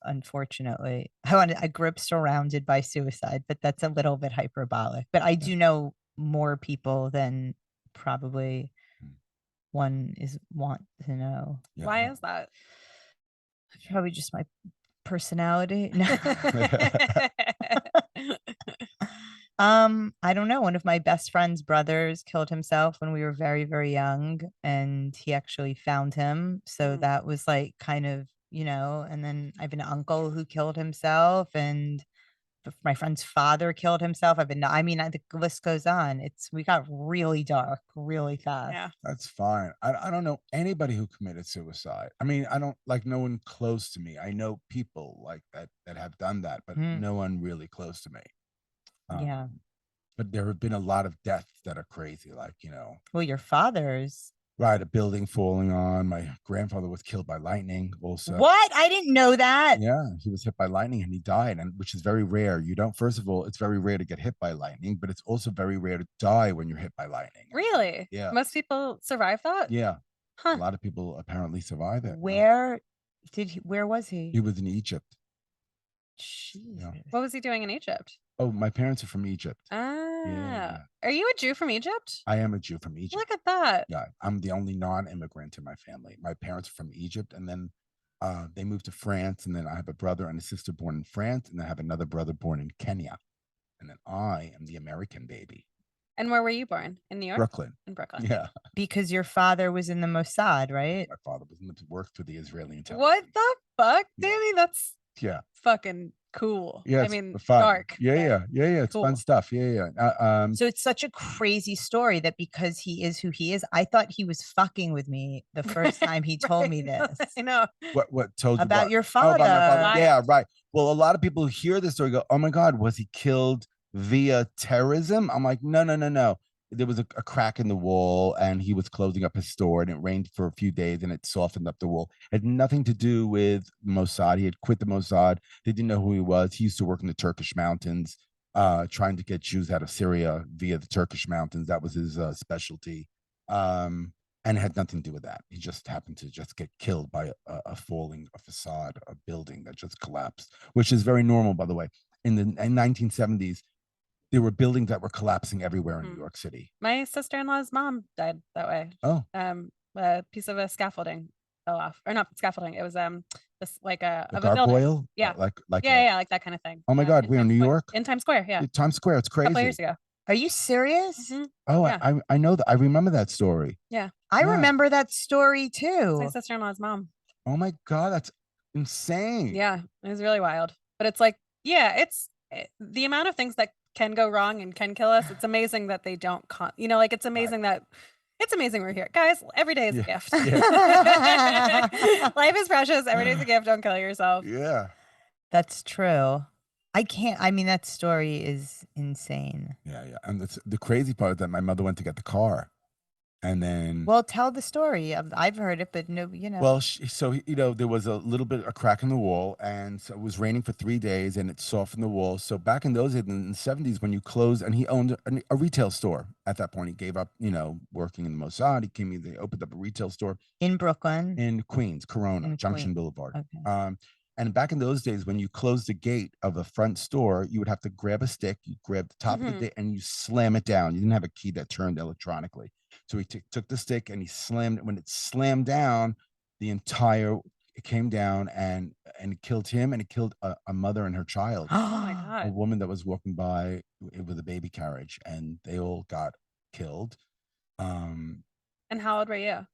unfortunately, I grew up surrounded by suicide, but that's a little bit hyperbolic. But I do know more people than probably one want to know. Yeah. Why is that? Probably just my personality. No. I don't know. One of my best friend's brothers killed himself when we were very, very young, and he actually found him. So that was kind of, and then I have an uncle who killed himself, and my friend's father killed himself. The list goes on. We got really dark really fast. Yeah. That's fine. I don't know anybody who committed suicide. I mean, I don't no one close to me. I know people that have done that, but no one really close to me. Yeah. But there have been a lot of deaths that are crazy. Well, your father's. Right, a building falling on. My grandfather was killed by lightning also. What? I didn't know that. Yeah, he was hit by lightning and he died, and which is very rare. You don't, first of all, it's very rare to get hit by lightning, but it's also very rare to die when you're hit by lightning. Really? Yeah. Most people survive that? Yeah. Huh. A lot of people apparently survive it. Where was He he? was in Egypt. Jesus. What was he doing in Egypt? Oh, my parents are from Egypt. Ah. yeah. Are you a Jew from Egypt? I am a Jew from Egypt. Look at that. Yeah, I'm the only non-immigrant in my family. My parents are from Egypt, and then they moved to France, and then I have a brother and a sister born in France, and I have another brother born in Kenya, and then I am the American baby. And where were you born? In New York? Brooklyn. In Brooklyn. Yeah. Because your father was in the Mossad, right? My father worked for the Israeli intelligence. What the fuck, Yeah. Danny? That's Yeah. fucking cool. Yeah. I It's mean, fun. dark. Yeah. It's cool. fun stuff. Yeah. So it's such a crazy story that because he is who he is, I thought he was fucking with me the first time he told me this. I know. What told you About what? your Oh, about my father. father. Yeah, right. Well, a lot of people hear this story go, "Oh my God, was he killed via terrorism?" I'm like, no. There was a crack in the wall, and he was closing up his store, and it rained for a few days, and it softened up the wall. It had nothing to do with Mossad. He had quit the Mossad. They didn't know who he was. He used to work in the Turkish mountains, trying to get Jews out of Syria via the Turkish mountains. That was his specialty. And it had nothing to do with that. He just happened to just get killed by a facade, a building that just collapsed, which is very normal, by the way. In the 1970s, there were buildings that were collapsing everywhere in New York City. My sister-in-law's mom died that way. Oh. A piece of a scaffolding fell off, or not scaffolding. It was this like a of a gargoyle? building. Yeah. Like yeah, like that kind of thing. Oh my God, we're in New York? In Times Square, yeah. Times Square, it's A crazy. couple years ago. Are you serious? Mhm. Oh, Yeah. I know that. I remember that story. Yeah. I Yeah. remember that story It's too. my sister-in-law's mom. Oh my God, that's insane. Yeah, it was really wild. But it's like, yeah, it's the amount of things that can go wrong and can kill us. It's amazing that they don't like it's amazing that it's amazing we're here. Guys, every day is a gift. Life is precious. Every day is a gift. Don't kill yourself. Yeah. That's true. I mean, that story is insane. Yeah. And the crazy part is that my mother went to get the car. And then, well, tell the story. I've heard it, but no, Well, there was a little bit a crack in the wall, and so it was raining for 3 days, and it softened the wall. So back in those days, in the 70s, when you closed, and he owned a retail store at that point. He gave up, working in the Mossad. They opened up a retail store in Brooklyn, in Queens, Corona, Junction Boulevard. Okay. And back in those days, when you closed the gate of a front store, you would have to grab a stick, you grab the top of the gate, and you slam it down. You didn't have a key that turned electronically. So he took the stick and he slammed it. When it slammed down, it came down and it killed him, and it killed a mother and her child. Oh my God. A woman that was walking by with a baby carriage, and they all got killed. And how old were you?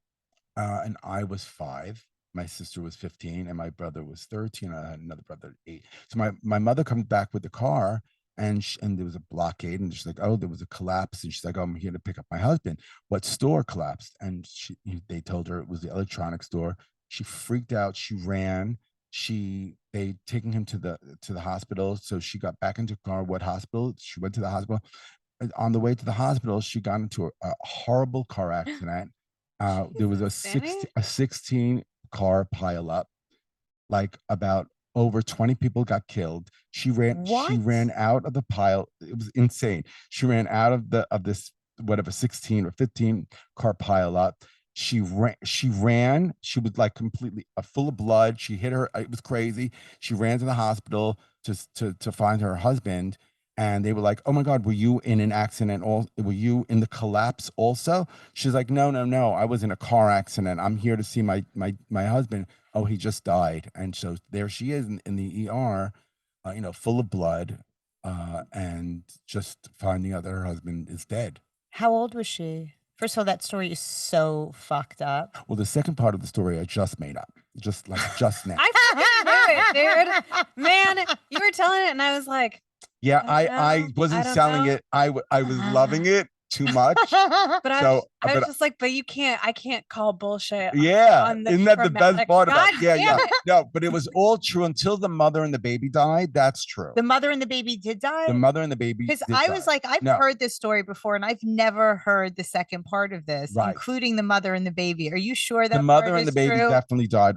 And I was 5. My sister was 15, and my brother was 13. I had another brother at 8. So my mother comes back with the car, and there was a blockade, and she's like, "Oh, there was a collapse," and she's like, "Oh, I'm here to pick up my husband." What store collapsed? And they told her it was the electronics store. She freaked out. She ran. They taking him to the hospital. So she got back into the car. What hospital? She went to the hospital. And on the way to the hospital, she got into a horrible car accident. There was a 16 car pile up, like about over 20 people got killed. She ran out of the pile. It was insane. She ran out of this whatever 16 or 15 car pile up. She ran. She was like completely full of blood. She hit her. It was crazy. She ran to the hospital to find her husband. And they were like, "Oh my God, were you in an accident? Were you in the collapse also?" She's like, No. I was in a car accident. I'm here to see my husband. Oh, he just died. And so there she is in the ER, full of blood, and just finding out that her husband is dead. How old was she? First of all, that story is so fucked up. Well, the second part of the story I just made up, just now. I fucking knew it, dude. Man, you were telling it, and I was like, Yeah, I wasn't selling it. I was loving it. too much. But I was but just like, but I can't call bullshit. yeah, on the isn't that the best traumatic- part about God yeah, damn yeah. it. No, but it was all true until the mother and the baby died. That's true. The mother and the baby did die? The mother and the baby Because did I was die. like, I've No. heard this story before, and I've never heard the second part of this, Right. including the mother and the baby. Are you sure that The mother part and the is baby true? definitely died.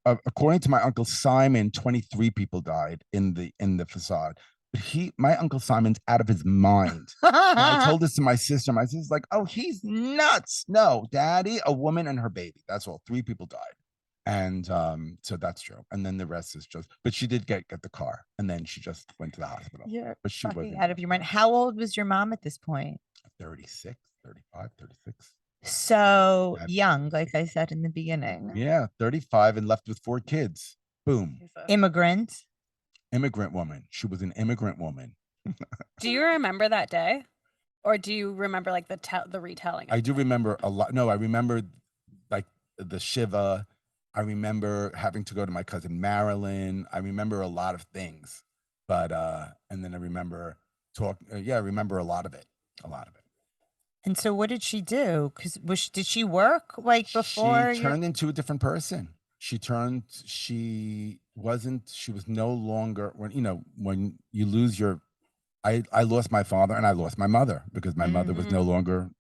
According to my uncle Simon, 23 people died in the facade. But my uncle Simon's out of his mind. And I told this to my sister. My sister's like, "Oh, he's nuts." No, daddy, a woman and her baby. That's all. 3 people died. And so that's true. And then the rest is just, but she did get the car, and then she just went to the hospital. You're But she fucking wasn't out of your mind. How old was your mom at this point? 36, 35, 36. So young, like I said in the beginning. Yeah, 35 and left with 4 kids. Boom. Immigrant. Immigrant woman. She was an immigrant woman. Do you remember that day? Or do you remember like the retelling? I do remember a lot. No, I remember like the Shiva. I remember having to go to my cousin Marilyn. I remember a lot of things. But and then I remember I remember a lot of it. A lot of it. And so what did she do? Because did she work like before? She turned into a different person. She was no longer, when you lose I lost my father and I lost my mother because my mother was no longer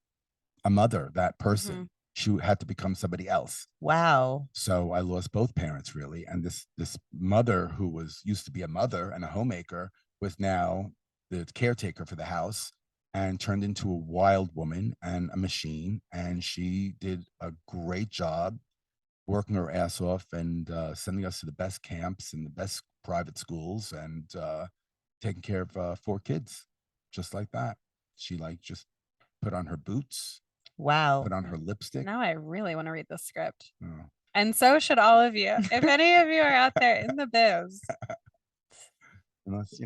a mother, that person. She had to become somebody else. Wow. So I lost both parents really. And this mother who used to be a mother and a homemaker was now the caretaker for the house and turned into a wild woman and a machine. And she did a great job working her ass off and sending us to the best camps and the best private schools and taking care of 4 kids, just like that. She just put on her boots. Wow. Put on her lipstick. Now I really want to read the script. Oh. And so should all of you. If any of you are out there in the biz. Unless,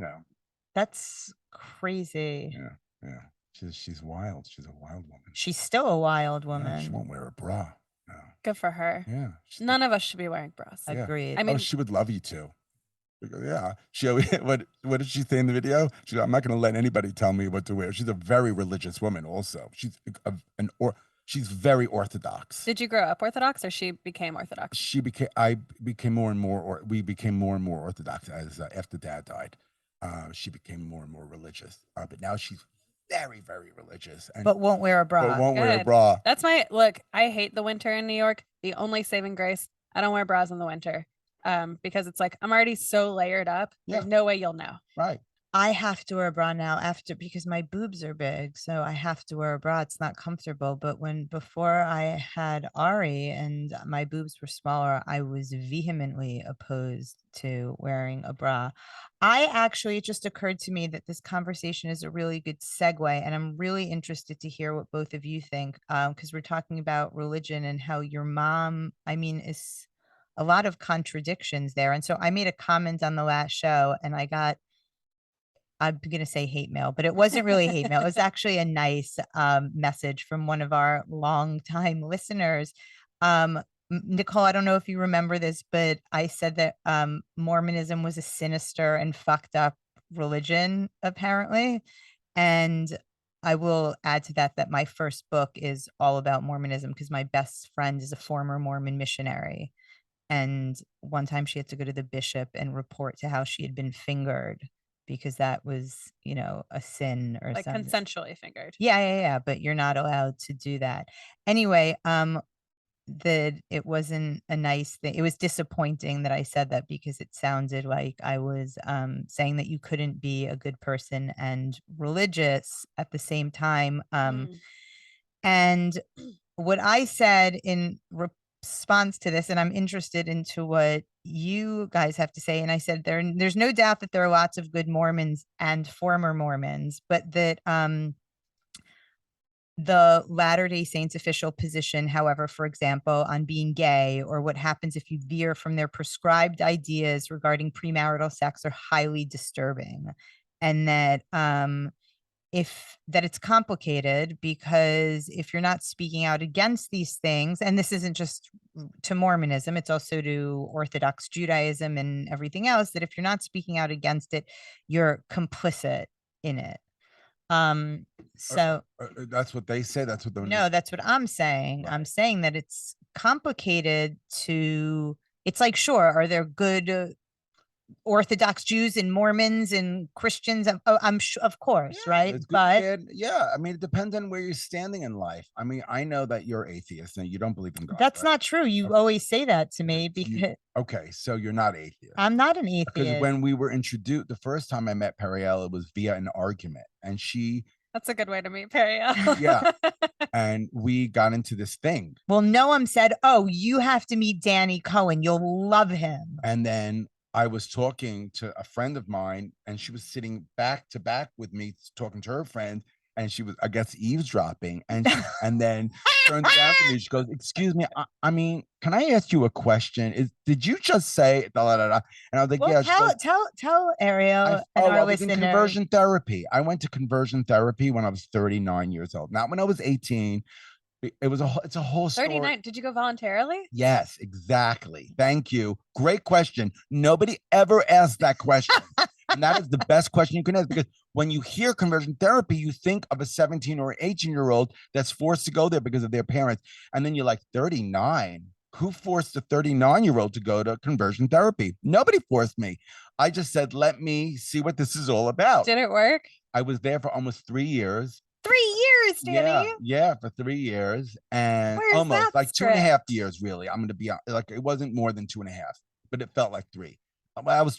That's crazy. Yeah. She's wild. She's a wild woman. She's still a wild Yeah, woman. she won't wear a bra. No. Good for her. Yeah. None of us should be wearing bras. Yeah. Agreed. I mean, she would love you too. Yeah. What did she say in the video? I'm not going to let anybody tell me what to wear. She's a very religious woman also. She's she's very orthodox. Did you grow up Orthodox or she became Orthodox? I became more and more, or we became more and more Orthodox as after Dad died. She became more and more religious. But now she's very, very religious. But won't wear a bra. But won't wear a Good. bra. That's look, I hate the winter in New York. The only saving grace, I don't wear bras in the winter. Because it's like, I'm already so layered up. There's no way you'll know. Right. I have to wear a bra now because my boobs are big. So I have to wear a bra. It's not comfortable. But before I had Ari and my boobs were smaller, I was vehemently opposed to wearing a bra. It just occurred to me that this conversation is a really good segue. And I'm really interested to hear what both of you think. Because we're talking about religion and how your mom, is a lot of contradictions there. And so I made a comment on the last show and I'm going to say hate mail, but it wasn't really hate mail. It was actually a nice message from one of our longtime listeners. Nicole, I don't know if you remember this, but I said that Mormonism was a sinister and fucked up religion, apparently. And I will add to that my first book is all about Mormonism because my best friend is a former Mormon missionary. And one time she had to go to the bishop and report to how she had been fingered because that was, a sin or like something. Consensually fingered. Yeah. But you're not allowed to do that. Anyway, that it wasn't a nice thing. It was disappointing that I said that because it sounded like I was saying that you couldn't be a good person and religious at the same time. And what I said in response to this, and I'm interested into what you guys have to say. And I said, there's no doubt that there are lots of good Mormons and former Mormons, but that the Latter-day Saints official position, however, for example, on being gay or what happens if you veer from their prescribed ideas regarding premarital sex are highly disturbing. And that it's complicated because if you're not speaking out against these things, and this isn't just to Mormonism, it's also to Orthodox Judaism and everything else, that if you're not speaking out against it, you're complicit in it. So That's what they say. That's what the no, that's what I'm saying. I'm Right. saying that it's complicated to, it's like, sure, are there good Orthodox Jews and Mormons and Christians? I'm sure, of course, right? It's good, But bad. Yeah, I mean, it depends on where you're standing in life. I mean, I know that you're atheist and you don't believe in God. that's right? not true. You Okay. always say that to me You- because okay, so you're not atheist. I'm not an Because atheist. when we were introduced, the first time I met Periel, it was via an argument, and That's a good way to meet Periel. yeah, and we got into this thing, Well, Noam said, "Oh, you have to meet Danny Cohen. You'll love him." and then I was talking to a friend of mine, and she was sitting back to back with me, talking to her friend, and she was, I guess, eavesdropping, and then turns around to me, she goes, "Excuse me, I mean, can I ask you a question? Did you just say da, da, da, da?" And I was like, Well, "Yeah." She goes, tell Ariel and our I was in listener. conversion therapy. I went to conversion therapy when I was 39 years old. Not when I was 18. It's a whole story. 39. Did you go voluntarily? Yes, exactly. Thank you. Great question. Nobody ever asked that question. And that is the best question you can ask, because when you hear conversion therapy, you think of a 17 or 18-year-old that's forced to go there because of their parents. And then you're like, 39? Who forced a 39-year-old to go to conversion therapy? Nobody forced me. I just said, let me see what this is all about. Did it work? I was there for almost 3 years. 3 years, Danny. Yeah, for 3 years, and Where's almost that like 2.5 script? years, really. I'm gonna be like, it wasn't more than 2.5, but it felt like 3. I was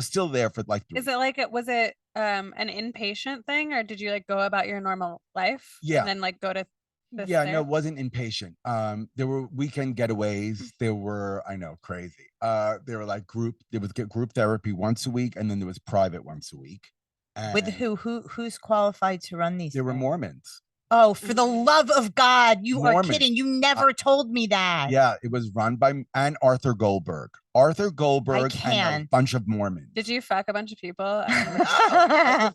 still there for like 3. Is it like was it an inpatient thing, or did you like go about your normal life Yeah. and then like go to this Yeah, no, it therapy? wasn't inpatient. There were weekend getaways. There were, I know, crazy. There were like there was group therapy once a week, and then there was private once a week. With And who's qualified to run these there were things? Mormons. Oh, for the love of God, you are Mormons. kidding. You never told me that. Yeah, it was run by and Arthur Goldberg. Arthur Goldberg and a can't. bunch of Mormons. Did you fuck a bunch of people? No, I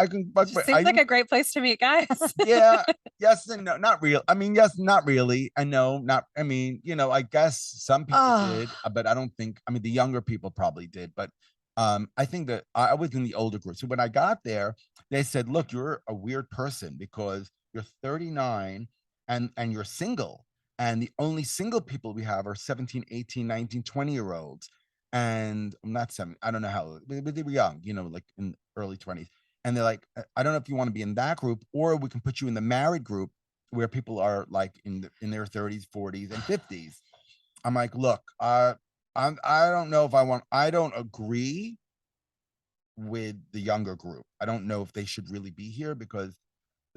can fuck. Just seems like a great place to meet guys. Yeah, yes and no, not real. I mean, yes, not really. I know, not. I mean, I guess some people did, but I don't think. I mean, the younger people probably did, but I think that I was in the older group. So when I got there, they said, "Look, you're a weird person because you're 39 and you're single, and the only single people we have are 17, 18, 19, 20-year olds." And I'm not 7. I don't know how, but they were young, like in early 20s. And they're like, I don't know if you want to be in that group, or we can put you in the married group where people are like in their 30s, 40s, and 50s. I'm like, look, I don't know if I don't agree with the younger group. I don't know if they should really be here, because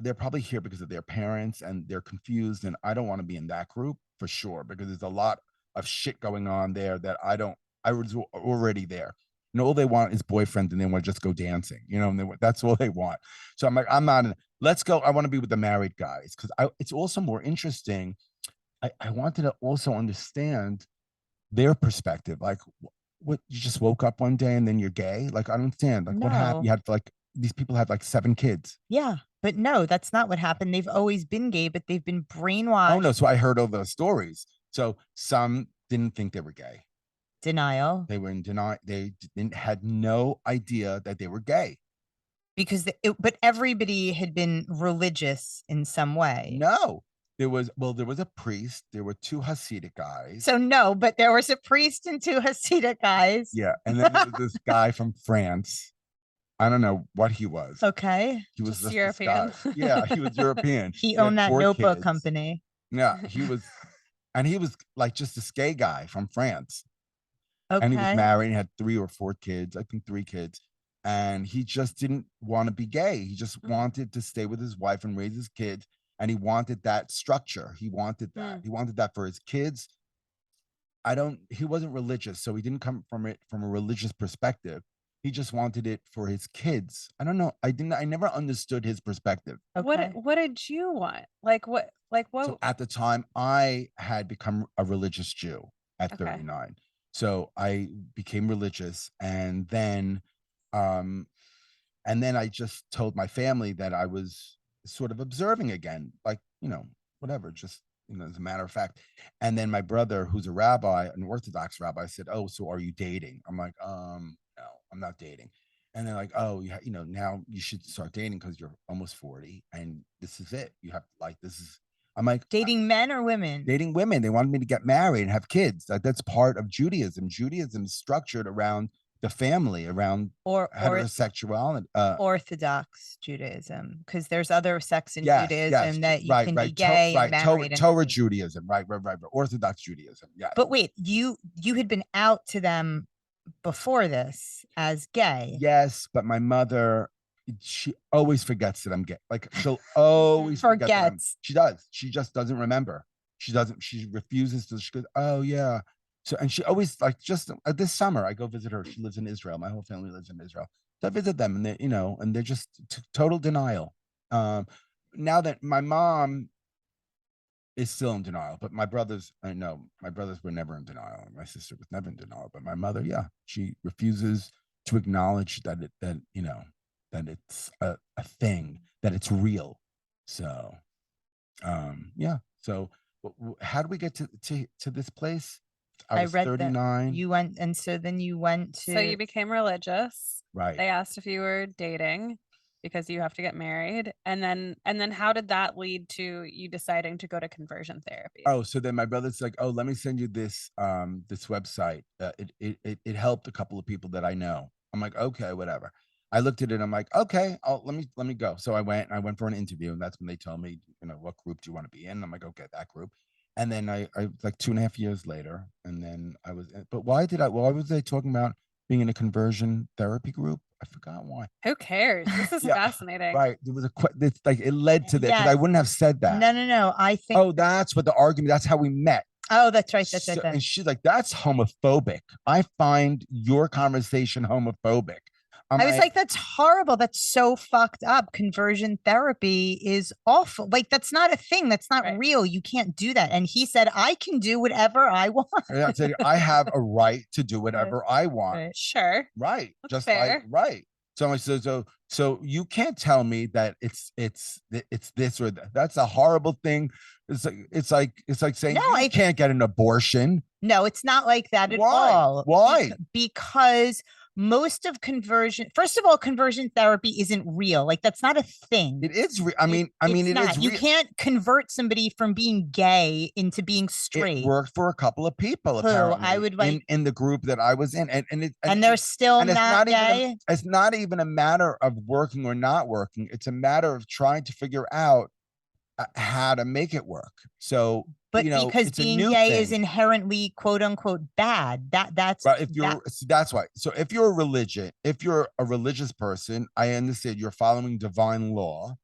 they're probably here because of their parents and they're confused. And I don't want to be in that group for sure, because there's a lot of shit going on there that I was already there. All they want is boyfriends, and they want to just go dancing, and that's all they want. So I'm like, I'm not let's go. I want to be with the married guys, because it's also more interesting. I wanted to also understand their perspective. Like, what, you just woke up one day and then you're gay? Like, I don't understand. Like, what happened? No. You had like, these people had like 7 kids. Yeah, but no, that's not what happened. They've always been gay, but they've been brainwashed. Oh no, so I heard all those stories. So some didn't think they were gay. Denial. They were in denial. They had no idea that they were gay. Because but everybody had been religious in some way. No, there was a priest. There were 2 Hasidic guys. So no, but there was a priest and 2 Hasidic guys. Yeah, and then there was this guy from France. I don't know what he was. Okay. He was Just European. Yeah, he was European. He owned that 4 notebook kids. company. Yeah, he was like just this gay guy from France. Okay. And he was married and had 3 or 4 kids, I think 3 kids. And he just didn't want to be gay. He just wanted to stay with his wife and raise his kids. And he wanted that structure. He wanted that. He wanted that for his kids. He wasn't religious, so he didn't come from it from a religious perspective. He just wanted it for his kids. I don't know. I never understood his perspective. Okay. What did you want? Like what? So at the time, I had become a religious Jew at 39. So I became religious, and then I just told my family that I was sort of observing again, like, whatever, just, as a matter of fact. And then my brother, who's a rabbi, an Orthodox rabbi, said, "Oh, so are you dating?" I'm like, no, I'm not dating. And they're like, oh, now you should start dating because you're almost 40 and this is it. You have like, this is, I'm like, Dating men or women? dating women. They wanted me to get married and have kids. That's part of Judaism. Judaism is structured around the family, around Or heterosexuality. Orthodox Judaism, because there's other sects in Yes, Judaism that you right, can right, be gay and right. married. Torah Judaism, right. Orthodox Judaism, yes. But wait, you had been out to them before this as gay. Yes, but my mother, she always forgets that I'm gay. Like she'll always forget that Forgets. she does. She just doesn't remember. She doesn't. She refuses to. She goes, oh yeah. So and she always like just this summer I go visit her. She lives in Israel. My whole family lives in Israel. So I visit them and they, and they're just total denial. Now that my mom is still in denial, but my brothers, I know my brothers were never in denial. My sister was never in denial, but my mother, yeah, she refuses to acknowledge that that it's a thing, that it's real. So, yeah. So, how do we get to this place? I was read 39. that you went, and so then you went to. So you became religious. Right. They asked if you were dating because you have to get married. And then how did that lead to you deciding to go to conversion therapy? Oh, so then my brother's like, oh, let me send you this this website. It helped a couple of people that I know. I'm like, okay, whatever. I looked at it. I'm like, okay, let me go. So I went for an interview, and that's when they told me, what group do you want to be in? I'm like, okay, that group. And then I like 2.5 years later, and then I was. But why was they talking about being in a conversion therapy group? I forgot why. Who cares? This is Yeah, fascinating. right. There was it's like it led to this because Yeah. I wouldn't have said that. No. I think. Oh, that's what the argument. That's how we met. Oh, that's right. And she's like, that's homophobic. I find your conversation homophobic. I was like, that's horrible. That's so fucked up. Conversion therapy is awful. Like, that's not a thing. That's not Right. real. You can't do that. And he said, I can do whatever I want. I said, I have a right to do whatever I want. Right. Sure. Right. That's Just fair. like, right. So I said, so you can't tell me that it's this or that. That's a horrible thing. It's like saying No, you can't get an abortion. No, it's not like that at Why? all. Why? Because most of first of all, conversion therapy isn't real. Like, that's not a thing. It is. I mean, it not. is. You can't convert somebody from being gay into being straight. It worked for a couple of people. Who apparently, I would like in the group that I was in, and they're still not gay. It's not even a matter of working or not working. It's a matter of trying to figure out how to make it work. So, but because being gay is inherently quote unquote bad. That's right. That's why. So if you're a religious person, I understand you're following divine law.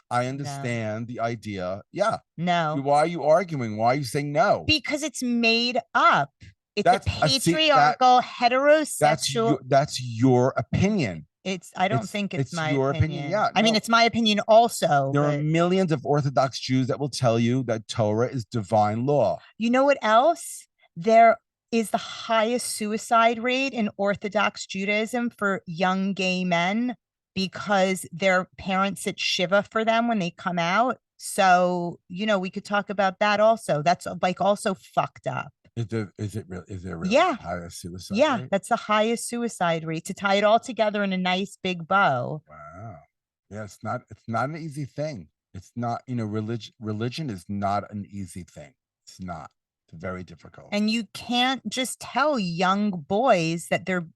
I understand the idea. Yeah. No. Why are you arguing? Why are you saying no? Because it's made up. It's a patriarchal, heterosexual. That's your opinion. I don't think it's my your opinion. Yeah. I mean, it's my opinion also. There are millions of Orthodox Jews that will tell you that Torah is divine law. You know what else? There is the highest suicide rate in Orthodox Judaism for young gay men because their parents sit Shiva for them when they come out. So, we could talk about that also. That's like also fucked up. Is it really yeah. the highest suicide rate? That's the highest suicide rate. To tie it all together in a nice big bow. Wow. Yeah, it's not an easy thing. It's not, religion is not an easy thing. It's not. It's very difficult. And you can't just tell young boys that they're,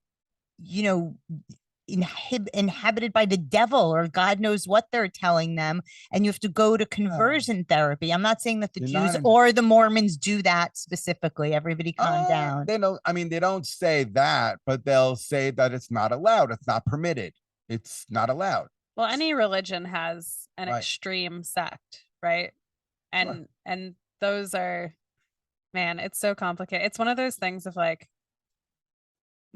inhabited by the devil or God knows what they're telling them, and you have to go to conversion therapy. I'm not saying that the Jews or the Mormons do that specifically. Everybody calm down. They don't say that, but they'll say that it's not allowed. It's not permitted. It's not allowed. Well, any religion has an extreme sect, right? And those are, man, it's so complicated. It's one of those things of like,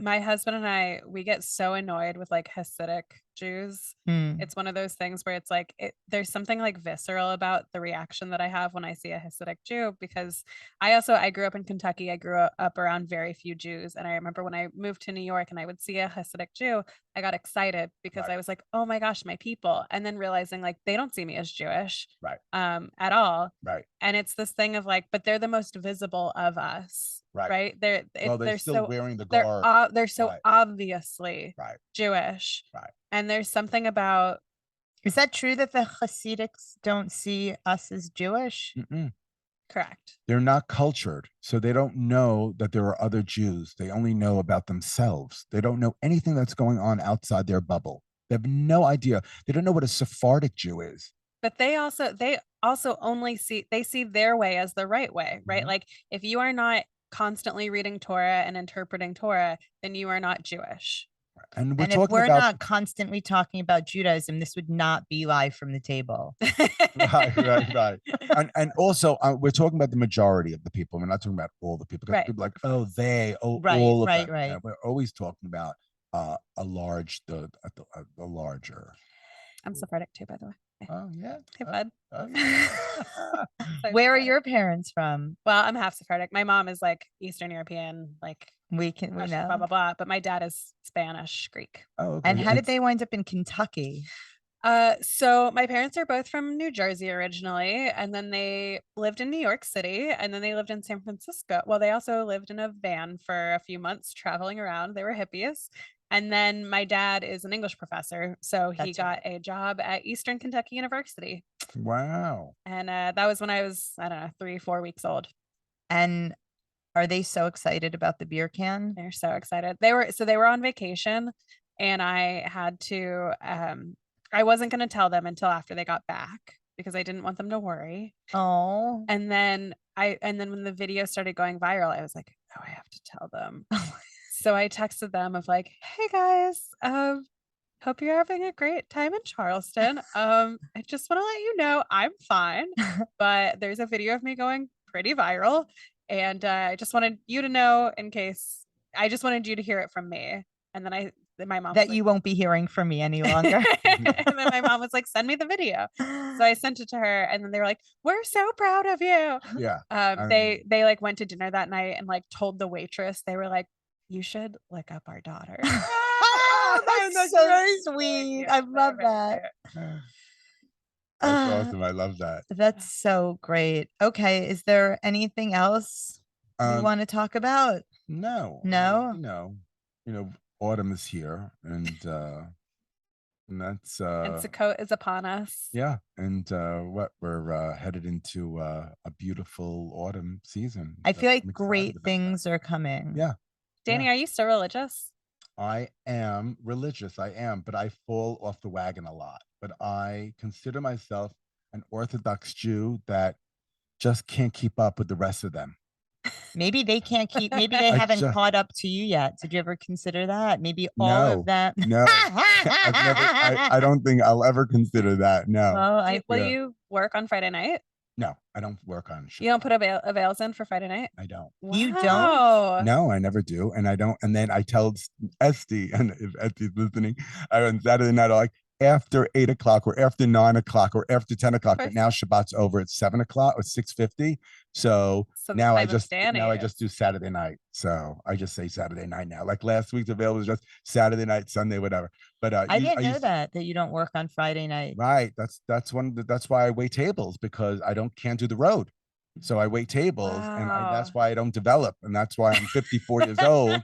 my husband and I, we get so annoyed with like Hasidic Jews. Hmm. It's one of those things where it's like there's something like visceral about the reaction that I have when I see a Hasidic Jew, because I grew up in Kentucky. I grew up around very few Jews, and I remember when I moved to New York and I would see a Hasidic Jew, I got excited because Right. I was like, oh my gosh, my people, and then realizing like they don't see me as Jewish, Right. at all. Right. And it's this thing of like, but they're the most visible of us, Right. right? Well, they're still wearing the garb. They're so Right. obviously Right. Jewish. Right. And there's something about, Is that true that the Hasidics don't see us as Jewish? Mm-mm. correct. They're not cultured, so they don't know that there are other Jews. They only know about themselves. They don't know anything that's going on outside their bubble. They have no idea. They don't know what a Sephardic Jew is. But they also only see their way as the right way, right? Mhm. Like if you are not constantly reading Torah and interpreting Torah, then you are not Jewish. And we're And if talking we're about not constantly talking about Judaism, this would not be live from the table. right. And also we're talking about the majority of the people. We're not talking about all the people. Because Right. people are like, oh, Right, all of right, them. right. We're always talking about a larger. I'm Sephardic too, by the way. Oh yeah. Hey, bud. Oh, yeah. So Where are Sephardic. your parents from? Well, I'm half Sephardic. My mom is like Eastern European, like We Russian, blah know. blah blah. But my dad is Spanish, Greek. Oh, okay. And how did they wind up in Kentucky? So my parents are both from New Jersey originally, and then they lived in New York City, and then they lived in San Francisco. Well, they also lived in a van for a few months traveling around. They were hippies. And then my dad is an English professor, so he That's got a job at Eastern Kentucky University. Wow. And that was when I was, I don't know, 3-4 weeks old. And are they so excited about the beer can? They're so excited. They were on vacation, and I had to I wasn't going to tell them until after they got back because I didn't want them to worry. Oh, And then when the video started going viral, I was like, oh, I have to tell them. So I texted them of like, hey guys, hope you're having a great time in Charleston. I just want to let you know I'm fine, but there's a video of me going pretty viral. And I just wanted you to know I just wanted you to hear it from me. And then my mom that you won't be hearing from me any longer. and then my mom was like, send me the video. So I sent it to her, and then they were like, we're so proud of you. Yeah. They like went to dinner that night and like told the waitress, they were like, you should look up our daughter. Oh, that's so sweet. I love that. That's awesome. I love that. That's so great. Okay, is there anything else we want to talk about? No. No? Autumn is here, and that's And Sukkot is upon us. yeah, and we're headed into a beautiful autumn season. I So feel I'm like excited great about things are coming. Yeah. Danny, are you still religious? I am religious. I am, but I fall off the wagon a lot. But I consider myself an Orthodox Jew that just can't keep up with the rest of them. Maybe they can't keep, maybe they haven't caught up to you yet. Did you ever consider that? Maybe all of them. No, I don't think I'll ever consider that. No. Well, Will you work on Friday night? No, I don't work on shit. You don't put avails in for Friday night? I don't. You don't? Wow. No, I never do. And I don't. And then I tell Esty, and if Esty's listening, on Saturday night, I'm like, after 8 o'clock or after 9 o'clock or after 10 o'clock, but now Shabbat's over at 7 o'clock or 6:50. So now I just do Saturday night. So I just say Saturday night now. Like last week's avail was just Saturday night, Sunday, whatever. But I didn't know that you don't work on Friday night. Right. That's why I wait tables, because I can't do the road. So I wait tables, and that's why I don't develop, and that's why I'm 54 years old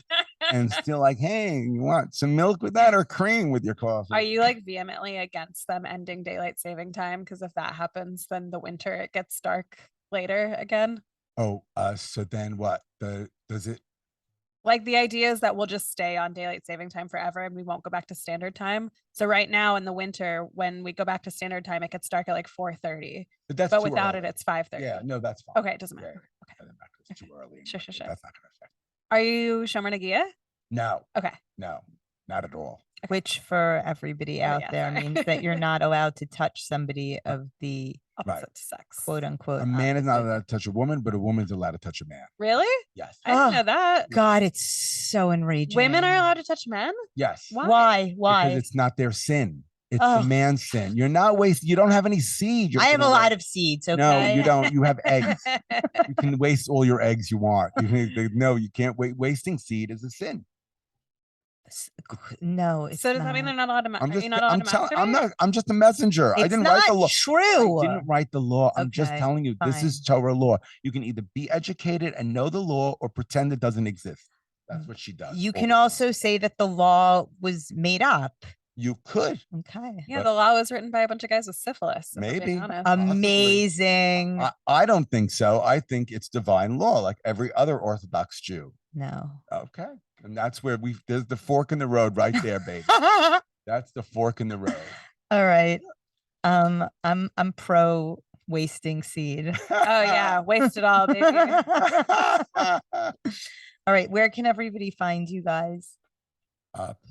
and still like, hey, you want some milk with that or cream with your coffee? Are you like vehemently against them ending daylight saving time? Because if that happens, then the winter it gets dark later again. Oh, so then what? Does it? Like the idea is that we'll just stay on daylight saving time forever and we won't go back to standard time. So right now in the winter, when we go back to standard time, it gets dark at like 4:30. But without it, it's 5:30. Yeah, no, that's fine. Okay, it doesn't matter. Okay. It's too early. Sure. That's not gonna affect. Are you Shomer Nagia? No. Okay. No, not at all. which for everybody Oh, out yeah, there sorry. means that you're not allowed to touch somebody of the Opposite sex. quote unquote. A man is not opposite. allowed to touch a woman, but a woman is allowed to touch a man. Really? Yes. I didn't Oh, know that. God, it's so enraging. Women are allowed to touch men? Yes. Why? Why? Because it's not their sin. It's Oh. the man's sin. You're not wasting. You don't have any seed. You're I have a gonna lot waste. of seeds. Okay. No, you don't. You have eggs. You can waste all your eggs you want. No, you can't wait. Wasting seed is a sin. No, it's So does that mean they're not allowed to? I'm Are just. you not allowed I'm to telling. masturbate? I'm not. I'm just a messenger. I It's didn't write the not law. true. I didn't write the law. I'm just Okay, telling you. This is fine. Torah law. You can either be educated and know the law, or pretend it doesn't exist. That's what she does. You all can the time. also say that the law was made up. You could. Okay. Yeah, But- the law was written by a bunch of guys with syphilis. if we're being Maybe. honest. Amazing. I don't think so. I think it's divine law, like every other Orthodox Jew. No. Okay. And that's where there's the fork in the road right there, baby. All That's the fork in the road. right. I'm pro wasting seed. Oh yeah, waste it all, baby. All right. Where can everybody find you guys?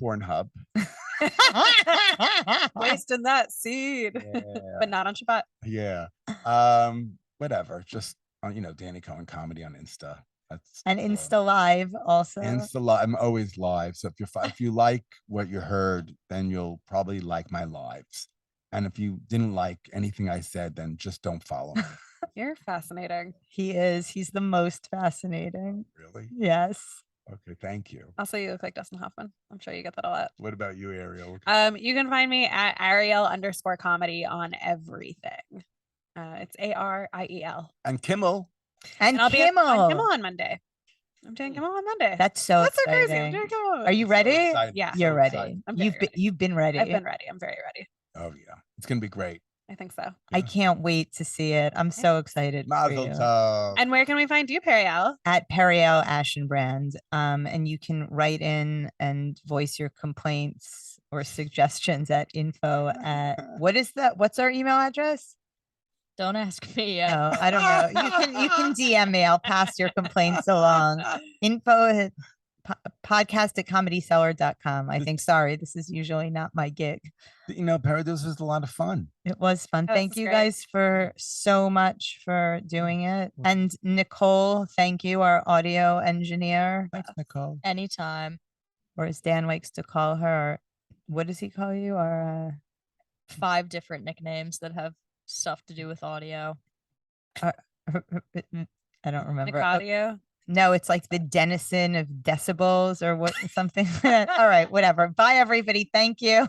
Pornhub. Wasting that seed, Yeah. but not on Shabbat. Yeah. Whatever. Just Danny Cohen comedy on Insta. That's And all. Insta Live also. Insta live. I'm always live. So if you like what you heard, then you'll probably like my lives. And if you didn't like anything I said, then just don't follow me. You're fascinating. He is. He's the most fascinating. Really? Yes. Okay. Thank you. Also, you look like Dustin Hoffman. I'm sure you get that a lot. What about you, Ariel? You can find me at Ariel_comedy on everything. It's ARIEL. And Kimmel. And And I'll be on Kimmel. Kimmel on Monday. I'm doing Kimmel on Monday. That's so That's so exciting. crazy. I'm doing Kimmel on Are you ready? excited. Yeah. You're So ready. excited. I'm very ready. You've been ready. I've been ready. I'm very ready. Oh yeah, it's gonna be great. I think so. I can't wait to see it. I'm so excited for Mazel you. tov. And where can we find you, Periel? At Periel Aschenbrand. And you can write in and voice your complaints or suggestions at info at what's our email address? Don't ask me yet. Oh, I don't know. You can DM me. I'll pass your complaints along. Info at podcast at comedycellar.com. I think, sorry, this is usually not my gig. Perry, this was a lot of fun. It was fun. That Thank was you great. guys for so much for doing it. And Nicole, thank you, our audio engineer, Thanks, Nicole. Anytime. or as Dan likes to call her. What does he call you? Our 5 different nicknames that have stuff to do with audio. I don't remember. Nicadio. No, it's like the denizen of decibels or what something. All right, whatever. Bye, everybody. Thank you.